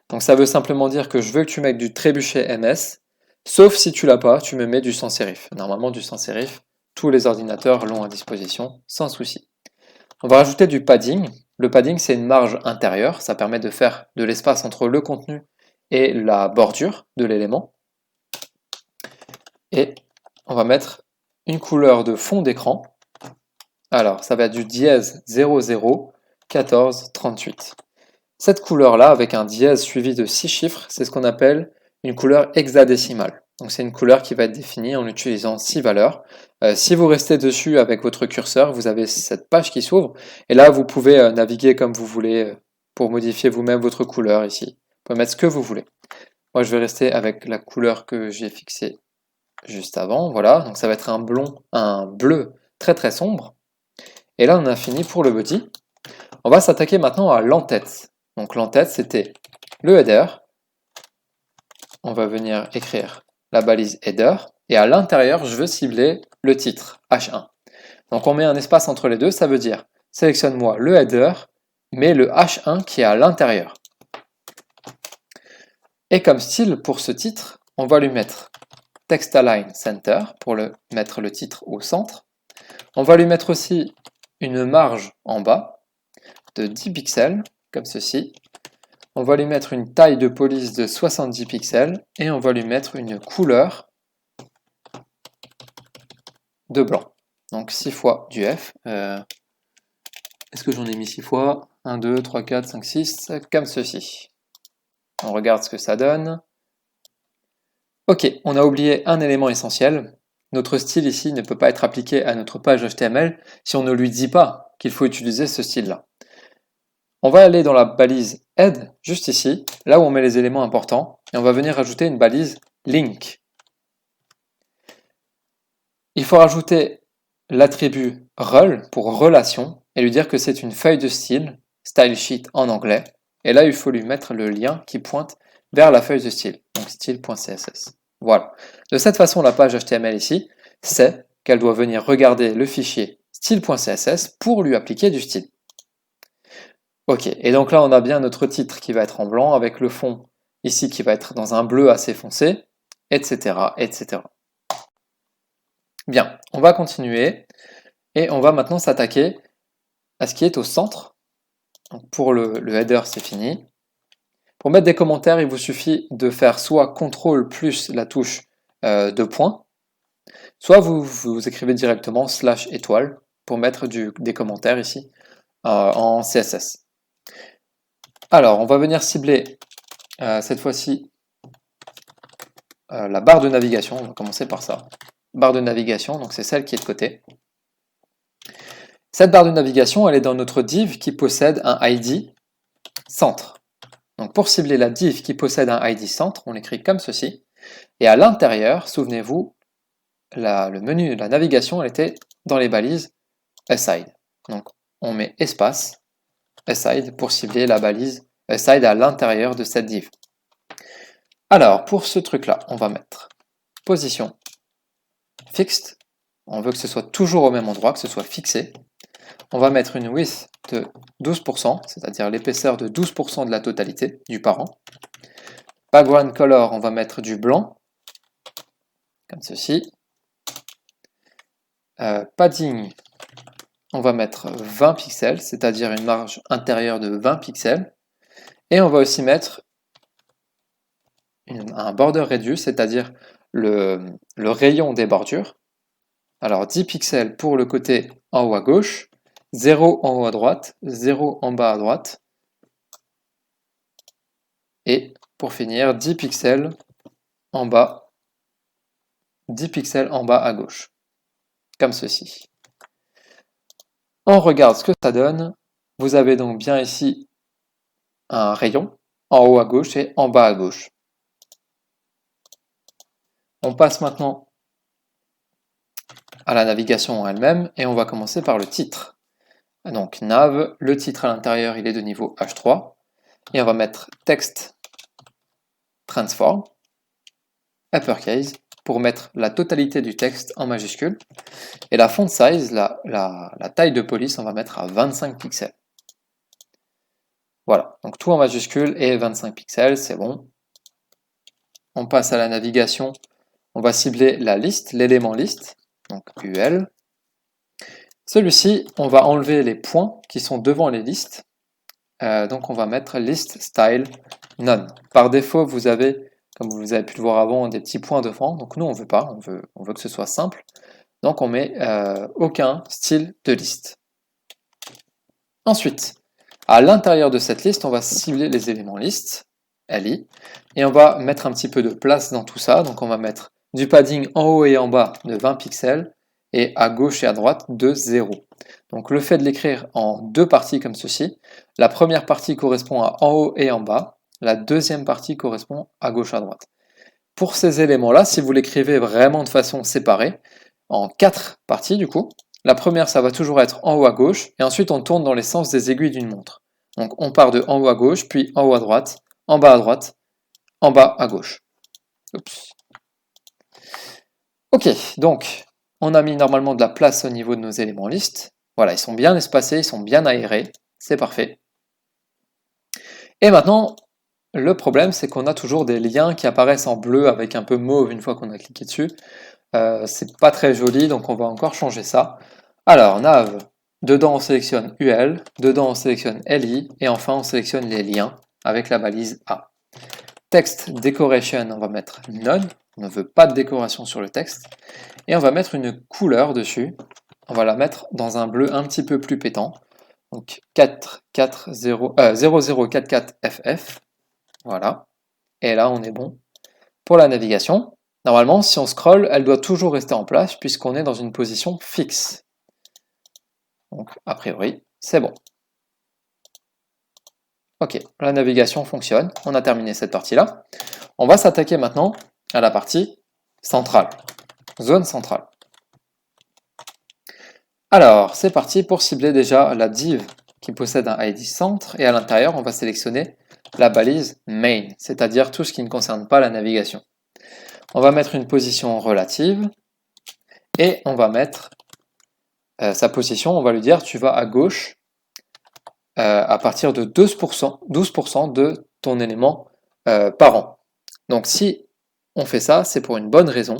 S1: Donc ça veut simplement dire que je veux que tu mettes du trébuchet MS, sauf si tu l'as pas, tu me mets du sans sérif. Normalement du sans sérif, tous les ordinateurs l'ont à disposition, sans souci. On va rajouter du padding. Le padding c'est une marge intérieure, ça permet de faire de l'espace entre le contenu et la bordure de l'élément. Et on va mettre une couleur de fond d'écran. Alors ça va être du dièse 00 14 38. Cette couleur-là, avec un dièse suivi de 6 chiffres, c'est ce qu'on appelle une couleur hexadécimale. Donc c'est une couleur qui va être définie en utilisant 6 valeurs. Si vous restez dessus avec votre curseur, vous avez cette page qui s'ouvre. Et là, vous pouvez naviguer comme vous voulez pour modifier vous-même votre couleur ici. Vous pouvez mettre ce que vous voulez. Moi, je vais rester avec la couleur que j'ai fixée juste avant. Voilà, donc ça va être un bleu très très sombre. Et là, on a fini pour le body. On va s'attaquer maintenant à l'entête. Donc l'entête, c'était le header. On va venir écrire la balise header. Et à l'intérieur, je veux cibler le titre, H1. Donc on met un espace entre les deux, ça veut dire sélectionne-moi le header, mais le H1 qui est à l'intérieur. Et comme style pour ce titre, on va lui mettre text align center pour mettre le titre au centre. On va lui mettre aussi une marge en bas de 10 pixels, comme ceci. On va lui mettre une taille de police de 70 pixels et on va lui mettre une couleur de blanc. Donc 6 fois du F. Est-ce que j'en ai mis 6 fois? 1, 2, 3, 4, 5, 6, comme ceci. On regarde ce que ça donne. Ok, on a oublié un élément essentiel. Notre style ici ne peut pas être appliqué à notre page HTML si on ne lui dit pas qu'il faut utiliser ce style-là. On va aller dans la balise head, juste ici, là où on met les éléments importants, et on va venir rajouter une balise link. Il faut rajouter l'attribut rel pour relation, et lui dire que c'est une feuille de style, style sheet en anglais, et là il faut lui mettre le lien qui pointe vers la feuille de style, donc style.css. Voilà. De cette façon, la page HTML ici sait qu'elle doit venir regarder le fichier style.css pour lui appliquer du style. Ok, et donc là on a bien notre titre qui va être en blanc avec le fond ici qui va être dans un bleu assez foncé, etc. etc. Bien, on va continuer et on va maintenant s'attaquer à ce qui est au centre. Donc pour le header c'est fini. Pour mettre des commentaires, il vous suffit de faire soit CTRL plus la touche de point, soit vous écrivez directement /étoile pour mettre des commentaires ici en CSS. Alors, on va venir cibler cette fois-ci la barre de navigation. On va commencer par ça. Barre de navigation, donc c'est celle qui est de côté. Cette barre de navigation, elle est dans notre div qui possède un ID centre. Donc pour cibler la div qui possède un ID centre, on l'écrit comme ceci. Et à l'intérieur, souvenez-vous, le menu de la navigation, elle était dans les balises aside. Donc on met espace aside pour cibler la balise aside à l'intérieur de cette div. Alors pour ce truc-là, on va mettre position fixed. On veut que ce soit toujours au même endroit, que ce soit fixé. On va mettre une width de 12%, c'est-à-dire l'épaisseur de 12% de la totalité du parent. Background color, on va mettre du blanc, comme ceci. Padding, on va mettre 20 pixels, c'est-à-dire une marge intérieure de 20 pixels. Et on va aussi mettre un border radius, c'est-à-dire le rayon des bordures. Alors 10 pixels pour le côté en haut à gauche, 0 en haut à droite, 0 en bas à droite. Et pour finir, 10 pixels en bas, 10 pixels en bas à gauche. Comme ceci. On regarde ce que ça donne. Vous avez donc bien ici un rayon en haut à gauche et en bas à gauche. On passe maintenant à la navigation elle-même et on va commencer par le titre. Donc nav, le titre à l'intérieur il est de niveau H3 et on va mettre texte transform uppercase pour mettre la totalité du texte en majuscule et la font size, la taille de police, on va mettre à 25 pixels. Voilà, donc tout en majuscule et 25 pixels, c'est bon. On passe à la navigation, on va cibler la liste, l'élément liste, donc UL. Celui-ci, on va enlever les points qui sont devant les listes, donc on va mettre list style none. Par défaut, vous avez, comme vous avez pu le voir avant, des petits points devant, donc nous on veut pas, on veut que ce soit simple, donc on met aucun style de liste. Ensuite, à l'intérieur de cette liste, on va cibler les éléments liste, LI, et on va mettre un petit peu de place dans tout ça. Donc on va mettre du padding en haut et en bas de 20 pixels, et à gauche et à droite de 0. Donc le fait de l'écrire en deux parties comme ceci, la première partie correspond à en haut et en bas, la deuxième partie correspond à gauche et à droite. Pour ces éléments-là, si vous l'écrivez vraiment de façon séparée, en 4 parties du coup, la première, ça va toujours être en haut à gauche, et ensuite on tourne dans les sens des aiguilles d'une montre. Donc on part de en haut à gauche, puis en haut à droite, en bas à droite, en bas à gauche. Oups. Ok, donc on a mis normalement de la place au niveau de nos éléments listes. Voilà, ils sont bien espacés, ils sont bien aérés, c'est parfait. Et maintenant, le problème, c'est qu'on a toujours des liens qui apparaissent en bleu avec un peu mauve une fois qu'on a cliqué dessus. C'est pas très joli, donc on va encore changer ça. Alors, nav, dedans on sélectionne UL, dedans on sélectionne LI, et enfin on sélectionne les liens avec la balise A. Text decoration, on va mettre none, on ne veut pas de décoration sur le texte, et on va mettre une couleur dessus, on va la mettre dans un bleu un petit peu plus pétant, donc 0044FF, voilà, et là on est bon pour la navigation. Normalement, si on scrolle, elle doit toujours rester en place puisqu'on est dans une position fixe. Donc, a priori, c'est bon. Ok, la navigation fonctionne. On a terminé cette partie-là. On va s'attaquer maintenant à la partie centrale, zone centrale. Alors, c'est parti pour cibler déjà la div qui possède un ID centre et à l'intérieur, on va sélectionner la balise main, c'est-à-dire tout ce qui ne concerne pas la navigation. On va mettre une position relative et on va mettre sa position, on va lui dire tu vas à gauche à partir de 12% de ton élément parent. Donc si on fait ça, c'est pour une bonne raison,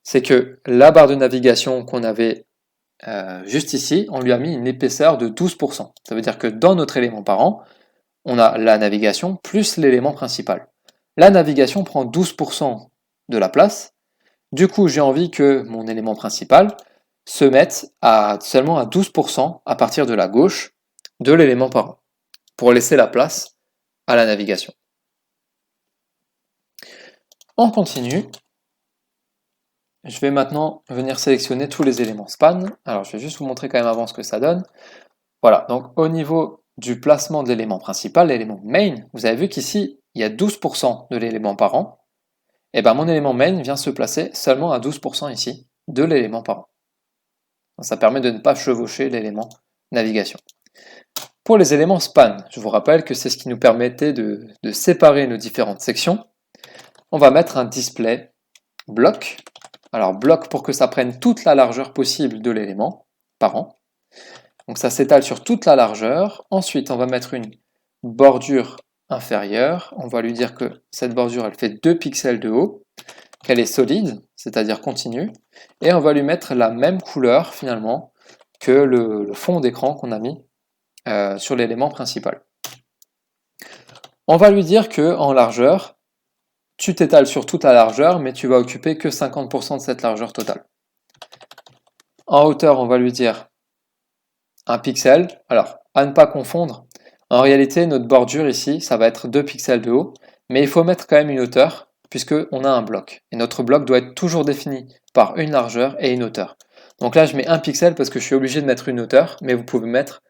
S1: c'est que la barre de navigation qu'on avait juste ici, on lui a mis une épaisseur de 12%. Ça veut dire que dans notre élément parent, on a la navigation plus l'élément principal. La navigation prend 12% de la place. Du coup, j'ai envie que mon élément principal se mette seulement à 12% à partir de la gauche de l'élément parent, pour laisser la place à la navigation. On continue. je vais maintenant venir sélectionner tous les éléments span. Alors, je vais juste vous montrer quand même avant ce que ça donne. Voilà, donc au niveau du placement de l'élément principal, l'élément main, vous avez vu qu'ici, il y a 12% de l'élément parent. Et bien mon élément main vient se placer seulement à 12% ici de l'élément parent. Donc, ça permet de ne pas chevaucher l'élément navigation. Pour les éléments span, je vous rappelle que c'est ce qui nous permettait de séparer nos différentes sections. On va mettre un display bloc. Alors bloc pour que ça prenne toute la largeur possible de l'élément parent. Donc ça s'étale sur toute la largeur. Ensuite, on va mettre une bordure inférieure. On va lui dire que cette bordure, elle fait 2 pixels de haut, qu'elle est solide, c'est-à-dire continue. Et on va lui mettre la même couleur, finalement, que le fond d'écran qu'on a mis sur l'élément principal. On va lui dire que en largeur, tu t'étales sur toute la largeur, mais tu vas occuper que 50% de cette largeur totale. En hauteur, on va lui dire 1 pixel. Alors, à ne pas confondre, en réalité, notre bordure ici, ça va être 2 pixels de haut, mais il faut mettre quand même une hauteur, puisqu'on a un bloc. Et notre bloc doit être toujours défini par une largeur et une hauteur. Donc là, je mets 1 pixel parce que je suis obligé de mettre une hauteur, mais vous pouvez mettre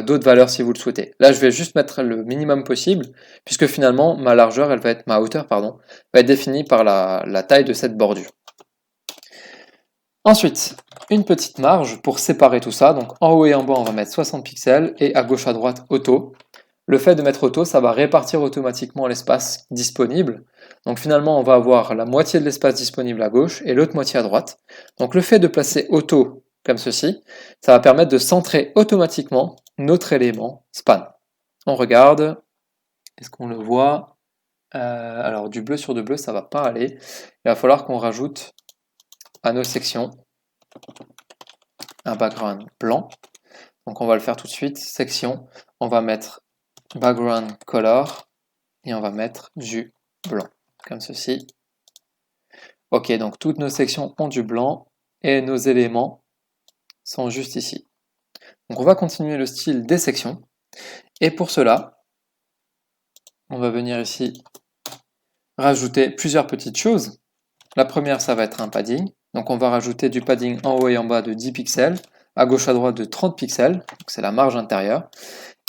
S1: d'autres valeurs si vous le souhaitez. Là, je vais juste mettre le minimum possible, puisque finalement, ma hauteur, va être définie par la taille de cette bordure. Ensuite, une petite marge pour séparer tout ça. Donc en haut et en bas, on va mettre 60 pixels et à gauche à droite, auto. Le fait de mettre auto, ça va répartir automatiquement l'espace disponible. Donc finalement, on va avoir la moitié de l'espace disponible à gauche et l'autre moitié à droite. Donc le fait de placer auto comme ceci, ça va permettre de centrer automatiquement notre élément span. On regarde, est-ce qu'on le voit? Alors du bleu sur du bleu, ça va pas aller. Il va falloir qu'on rajoute à nos sections un background blanc. Donc on va le faire tout de suite. Section, on va mettre background color et on va mettre du blanc, comme ceci. Ok, donc toutes nos sections ont du blanc et nos éléments sont juste ici. Donc on va continuer le style des sections. Et pour cela, on va venir ici rajouter plusieurs petites choses. La première, ça va être un padding. Donc on va rajouter du padding en haut et en bas de 10 pixels, à gauche à droite de 30 pixels, donc c'est la marge intérieure.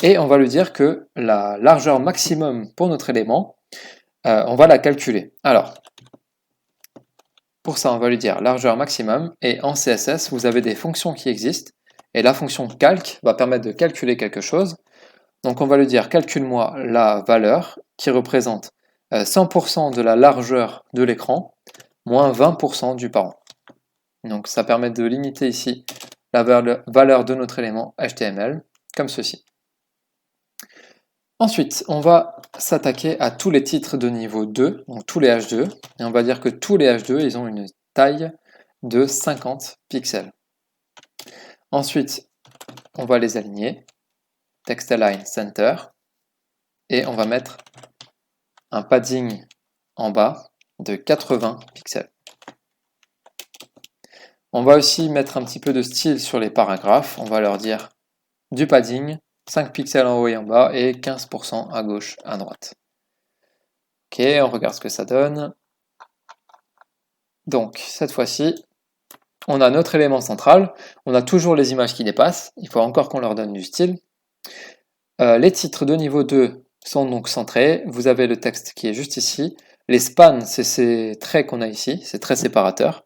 S1: Et on va lui dire que la largeur maximum pour notre élément, on va la calculer. Alors, pour ça, on va lui dire largeur maximum, et en CSS, vous avez des fonctions qui existent, et la fonction calc va permettre de calculer quelque chose. Donc on va lui dire calcule-moi la valeur qui représente 100% de la largeur de l'écran, moins 20% du parent. Donc ça permet de limiter ici la valeur de notre élément HTML, comme ceci. Ensuite, on va s'attaquer à tous les titres de niveau 2, donc tous les H2, et on va dire que tous les H2, ils ont une taille de 50 pixels. Ensuite, on va les aligner, text align center, et on va mettre un padding en bas de 80 pixels. On va aussi mettre un petit peu de style sur les paragraphes, on va leur dire du padding, 5 pixels en haut et en bas, et 15% à gauche, à droite. Ok, on regarde ce que ça donne. Donc, cette fois-ci, on a notre élément central, on a toujours les images qui dépassent, il faut encore qu'on leur donne du style. Les titres de niveau 2 sont donc centrés, vous avez le texte qui est juste ici. Les spans, c'est ces traits qu'on a ici, ces traits séparateurs.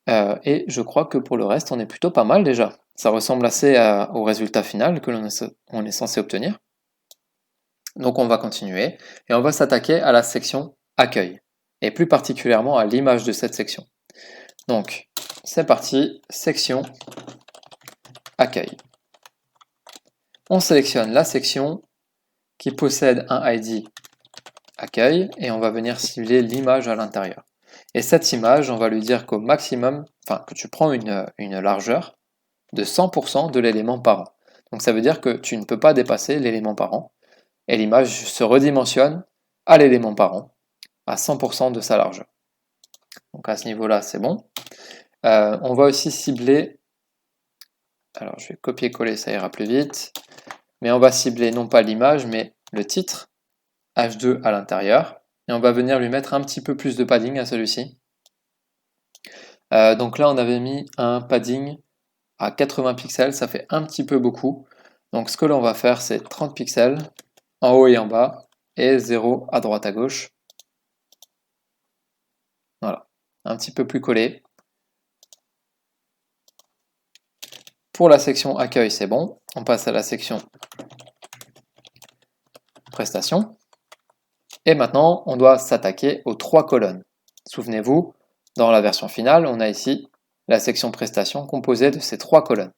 S1: Et je crois que pour le reste, on est plutôt pas mal déjà. Ça ressemble assez au résultat final que l'on est censé obtenir. Donc on va continuer et on va s'attaquer à la section accueil, et plus particulièrement à l'image de cette section. Donc c'est parti, section accueil. On sélectionne la section qui possède un ID accueil et on va venir cibler l'image à l'intérieur. Et cette image, on va lui dire qu'au maximum, que tu prends une largeur de 100% de l'élément parent. Donc ça veut dire que tu ne peux pas dépasser l'élément parent et l'image se redimensionne à l'élément parent à 100% de sa largeur. Donc à ce niveau-là, c'est bon. On va aussi cibler, alors je vais copier-coller, ça ira plus vite, mais on va cibler non pas l'image, mais le titre, H2 à l'intérieur, et on va venir lui mettre un petit peu plus de padding à celui-ci. Donc là, on avait mis un padding à 80 pixels, ça fait un petit peu beaucoup. Donc ce que l'on va faire, c'est 30 pixels en haut et en bas, et 0 à droite à gauche. Voilà, un petit peu plus collé. Pour la section accueil, c'est bon. On passe à la section prestations. Et maintenant, on doit s'attaquer aux 3 colonnes. Souvenez-vous, dans la version finale, on a ici la section prestations composée de ces 3 colonnes.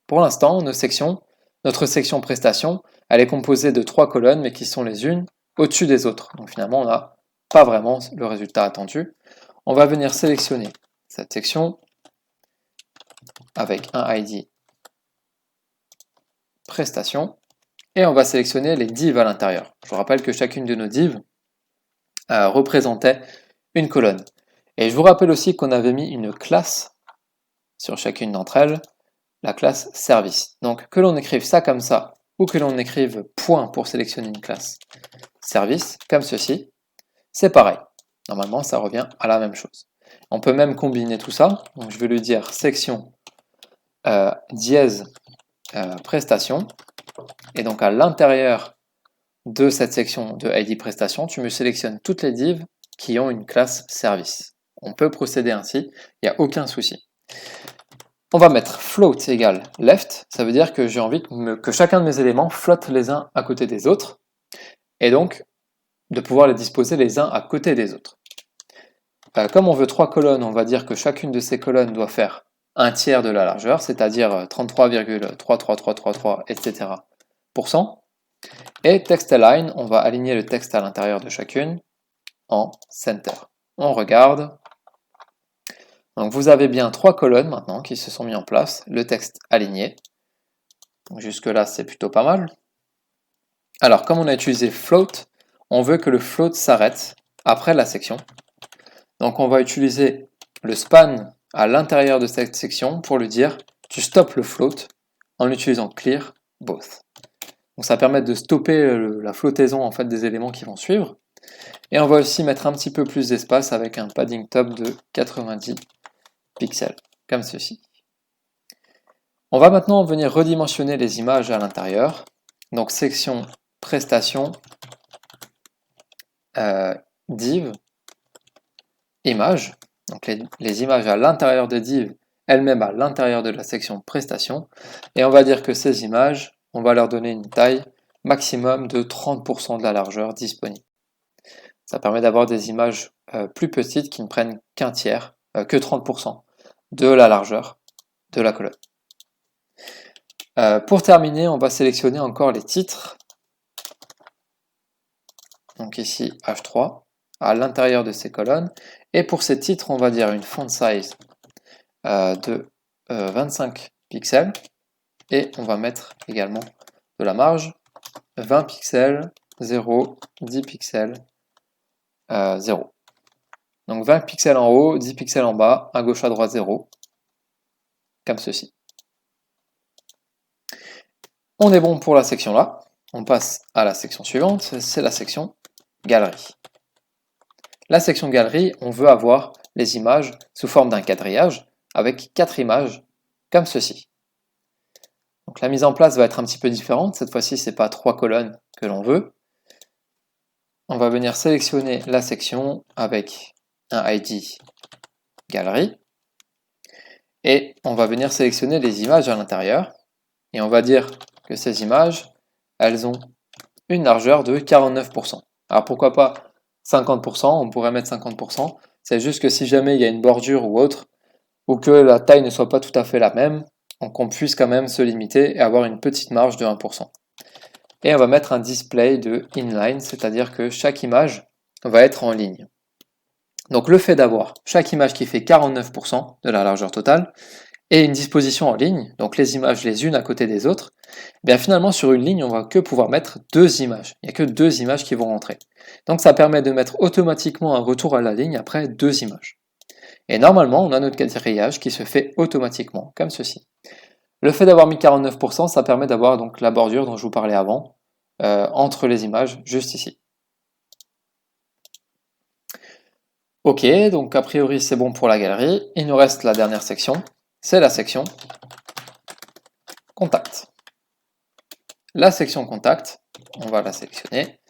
S1: Pour l'instant, notre section prestations, elle est composée de 3 colonnes, mais qui sont les unes au-dessus des autres. Donc finalement, on n'a pas vraiment le résultat attendu. On va venir sélectionner cette section avec un ID prestation, et on va sélectionner les divs à l'intérieur. Je vous rappelle que chacune de nos divs représentait une colonne. Et je vous rappelle aussi qu'on avait mis une classe sur chacune d'entre elles, la classe service. Donc que l'on écrive ça comme ça, ou que l'on écrive point pour sélectionner une classe service, comme ceci, c'est pareil. Normalement, ça revient à la même chose. On peut même combiner tout ça. Donc je vais lui dire section dièse prestation. Et donc à l'intérieur de cette section de ID prestation, tu me sélectionnes toutes les divs qui ont une classe service. On peut procéder ainsi, il n'y a aucun souci. On va mettre float égale left, ça veut dire que j'ai envie que chacun de mes éléments flotte les uns à côté des autres, et donc de pouvoir les disposer les uns à côté des autres. Comme on veut 3 colonnes, on va dire que chacune de ces colonnes doit faire un tiers de la largeur, c'est-à-dire 33,33333, etc. Et text align, on va aligner le texte à l'intérieur de chacune en center. On regarde. Donc vous avez bien 3 colonnes maintenant qui se sont mis en place, le texte aligné. Jusque là c'est plutôt pas mal. Alors comme on a utilisé float, on veut que le float s'arrête après la section. Donc on va utiliser le span à l'intérieur de cette section pour lui dire tu stoppes le float en utilisant clear both. Donc ça permet de stopper la flottaison en fait des éléments qui vont suivre. Et on va aussi mettre un petit peu plus d'espace avec un padding top de 90 pixels, comme ceci. On va maintenant venir redimensionner les images à l'intérieur. Donc section prestation, div, images. Donc les images à l'intérieur de div, elles-mêmes à l'intérieur de la section prestation. Et on va dire que ces images, on va leur donner une taille maximum de 30% de la largeur disponible. Ça permet d'avoir des images plus petites qui ne prennent qu'un tiers, que 30% de la largeur de la colonne. Pour terminer, on va sélectionner encore les titres. Donc ici H3 à l'intérieur de ces colonnes. Et pour ces titres, on va dire une font size de 25 pixels. Et on va mettre également de la marge 20 pixels, 0, 10 pixels, 0. Donc 20 pixels en haut, 10 pixels en bas, à gauche à droite 0, comme ceci. On est bon pour la section là. On passe à la section suivante, c'est la section galerie. La section galerie, on veut avoir les images sous forme d'un quadrillage avec 4 images comme ceci. Donc la mise en place va être un petit peu différente. Cette fois-ci, ce n'est pas 3 colonnes que l'on veut. On va venir sélectionner la section avec un ID galerie. Et on va venir sélectionner les images à l'intérieur. Et on va dire que ces images, elles ont une largeur de 49%. Alors pourquoi pas 50%, on pourrait mettre 50%. C'est juste que si jamais il y a une bordure ou autre, ou que la taille ne soit pas tout à fait la même, qu'on puisse quand même se limiter et avoir une petite marge de 1%. Et on va mettre un display de inline, c'est-à-dire que chaque image va être en ligne. Donc le fait d'avoir chaque image qui fait 49% de la largeur totale, et une disposition en ligne, donc les images les unes à côté des autres, bien finalement sur une ligne on va que pouvoir mettre 2 images. Il n'y a que 2 images qui vont rentrer. Donc ça permet de mettre automatiquement un retour à la ligne après 2 images. Et normalement on a notre quadrillage qui se fait automatiquement, comme ceci. Le fait d'avoir mis 49%, ça permet d'avoir donc la bordure dont je vous parlais avant, entre les images, juste ici. Ok, donc a priori c'est bon pour la galerie. Il nous reste la dernière section, c'est la section Contact. La section Contact, on va la sélectionner.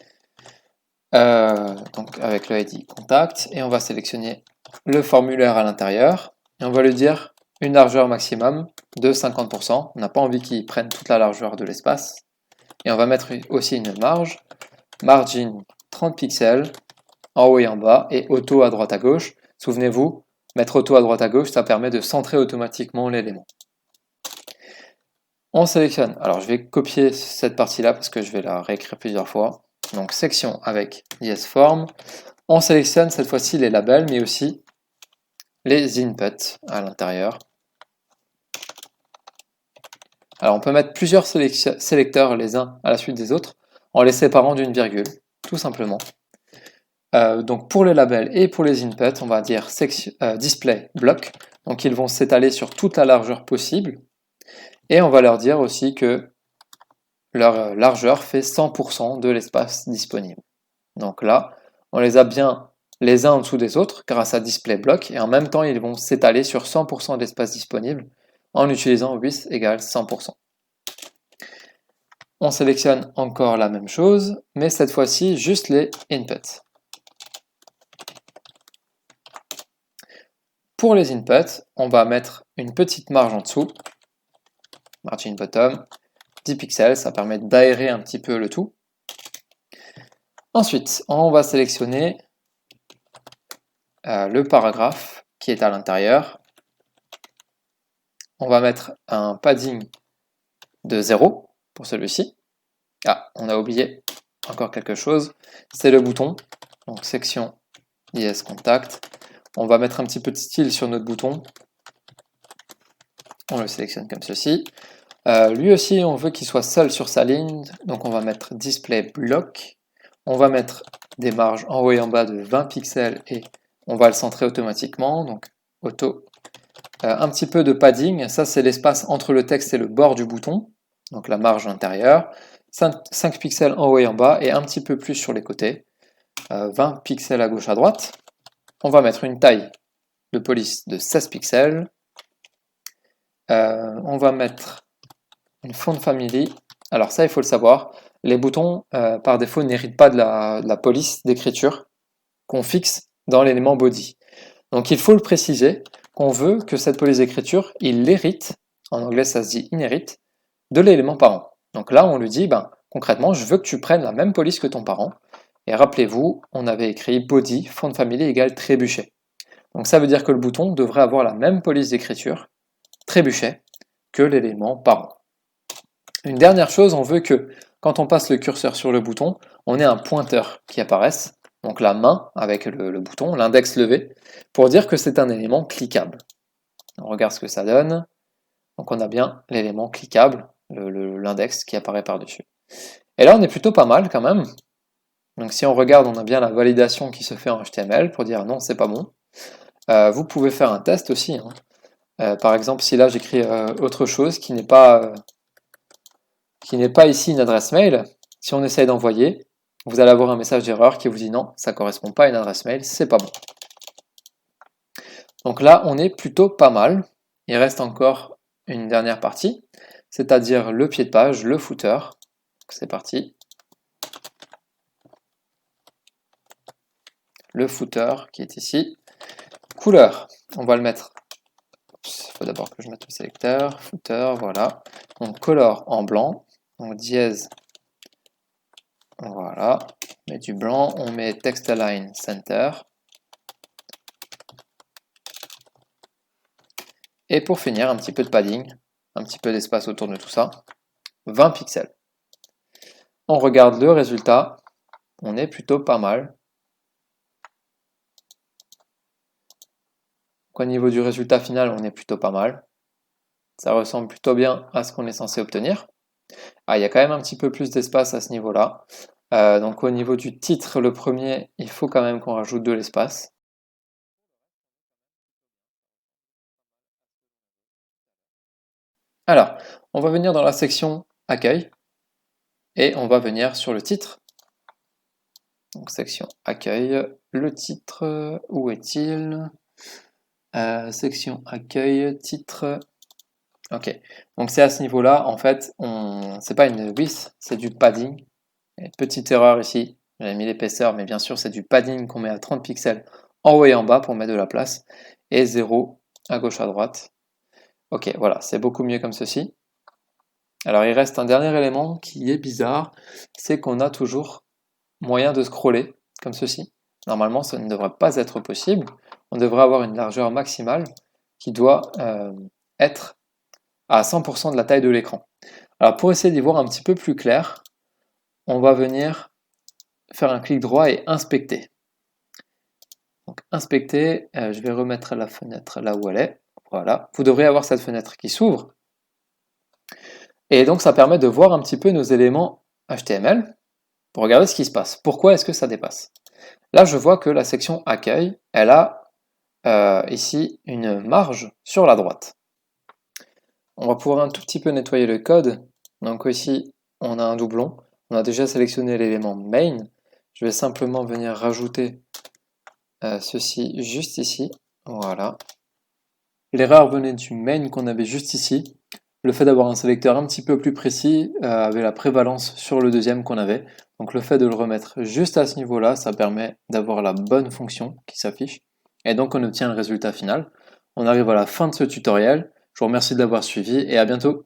S1: Donc avec le ID Contact, et on va sélectionner le formulaire à l'intérieur, et on va lui dire une largeur maximum de 50%. On n'a pas envie qu'il prenne toute la largeur de l'espace. Et on va mettre aussi une marge, margin 30 pixels, en haut et en bas, et auto à droite à gauche. Souvenez-vous, mettre auto à droite à gauche, ça permet de centrer automatiquement l'élément. On sélectionne, alors je vais copier cette partie-là parce que je vais la réécrire plusieurs fois. Donc section avec YesForm. On sélectionne cette fois-ci les labels, mais aussi les inputs à l'intérieur. Alors on peut mettre plusieurs sélecteurs les uns à la suite des autres, en les séparant d'une virgule, tout simplement. Donc pour les labels et pour les inputs, on va dire display block. Donc ils vont s'étaler sur toute la largeur possible. Et on va leur dire aussi que leur largeur fait 100% de l'espace disponible. Donc là, on les a bien les uns en dessous des autres grâce à display block, et en même temps ils vont s'étaler sur 100% de l'espace disponible en utilisant width égale 100%. On sélectionne encore la même chose, mais cette fois-ci juste les inputs. Pour les inputs, on va mettre une petite marge en dessous, margin bottom, 10 pixels, ça permet d'aérer un petit peu le tout. Ensuite, on va sélectionner le paragraphe qui est à l'intérieur. On va mettre un padding de 0 pour celui-ci. Ah, on a oublié encore quelque chose, c'est le bouton. Donc section Yes Contact. On va mettre un petit peu de style sur notre bouton. On le sélectionne comme ceci. Lui aussi, on veut qu'il soit seul sur sa ligne, donc on va mettre Display Block. On va mettre des marges en haut et en bas de 20 pixels et on va le centrer automatiquement, donc auto. Un petit peu de padding, ça c'est l'espace entre le texte et le bord du bouton, donc la marge intérieure. 5 pixels en haut et en bas et un petit peu plus sur les côtés. 20 pixels à gauche à droite. On va mettre une taille de police de 16 pixels. On va mettre une font family. Alors ça, il faut le savoir, les boutons, par défaut, n'héritent pas de la police d'écriture qu'on fixe dans l'élément body. Donc il faut le préciser qu'on veut que cette police d'écriture, il l'hérite, en anglais ça se dit inherit, de l'élément parent. Donc là, on lui dit, ben, concrètement, je veux que tu prennes la même police que ton parent. Et rappelez-vous, on avait écrit body, font family égale trébuchet. Donc ça veut dire que le bouton devrait avoir la même police d'écriture, trébuchet, que l'élément parent. Une dernière chose, on veut que quand on passe le curseur sur le bouton, on ait un pointeur qui apparaisse, donc la main avec le bouton, l'index levé, pour dire que c'est un élément cliquable. On regarde ce que ça donne. Donc on a bien l'élément cliquable, l'index qui apparaît par-dessus. Et là on est plutôt pas mal quand même. Donc si on regarde, on a bien la validation qui se fait en HTML pour dire non, c'est pas bon. Vous pouvez faire un test aussi. Par exemple, si là j'écris autre chose qui n'est pas ici une adresse mail, si on essaye d'envoyer, vous allez avoir un message d'erreur qui vous dit non, ça ne correspond pas à une adresse mail, c'est pas bon. Donc là, on est plutôt pas mal. Il reste encore une dernière partie, c'est-à-dire le pied de page, le footer. C'est parti. Le footer qui est ici. Couleur, on va le mettre. Il faut d'abord que je mette le sélecteur. Footer, voilà. Donc color en blanc. Donc dièse. Voilà. On met du blanc. On met text align center. Et pour finir, un petit peu de padding, un petit peu d'espace autour de tout ça. 20 pixels. On regarde le résultat. On est plutôt pas mal. Au niveau du résultat final, on est plutôt pas mal. Ça ressemble plutôt bien à ce qu'on est censé obtenir. Ah, il y a quand même un petit peu plus d'espace à ce niveau-là. Donc au niveau du titre, le premier, il faut quand même qu'on rajoute de l'espace. Alors, on va venir dans la section accueil et on va venir sur le titre. Donc section accueil, le titre, où est-il? Section accueil, titre. Ok, donc c'est à ce niveau-là, en fait, c'est pas une width, c'est du padding. Et petite erreur ici, j'avais mis l'épaisseur, mais bien sûr c'est du padding qu'on met à 30 pixels en haut et en bas pour mettre de la place, et 0 à gauche à droite. Ok, voilà, c'est beaucoup mieux comme ceci. Alors il reste un dernier élément qui est bizarre, c'est qu'on a toujours moyen de scroller, comme ceci. Normalement ça ne devrait pas être possible, on devrait avoir une largeur maximale qui doit être à 100% de la taille de l'écran. Alors pour essayer d'y voir un petit peu plus clair, on va venir faire un clic droit et inspecter. Donc inspecter, je vais remettre la fenêtre là où elle est. Voilà, vous devrez avoir cette fenêtre qui s'ouvre. Et donc ça permet de voir un petit peu nos éléments HTML pour regarder ce qui se passe. Pourquoi est-ce que ça dépasse? Là, je vois que la section accueil, elle a ici une marge sur la droite. On va pouvoir un tout petit peu nettoyer le code. Donc ici, on a un doublon. On a déjà sélectionné l'élément main. Je vais simplement venir rajouter ceci juste ici. Voilà. L'erreur venait du main qu'on avait juste ici. Le fait d'avoir un sélecteur un petit peu plus précis avait la prévalence sur le deuxième qu'on avait. Donc le fait de le remettre juste à ce niveau-là, ça permet d'avoir la bonne fonction qui s'affiche. Et donc on obtient le résultat final. On arrive à la fin de ce tutoriel. Je vous remercie de l'avoir suivi et à bientôt.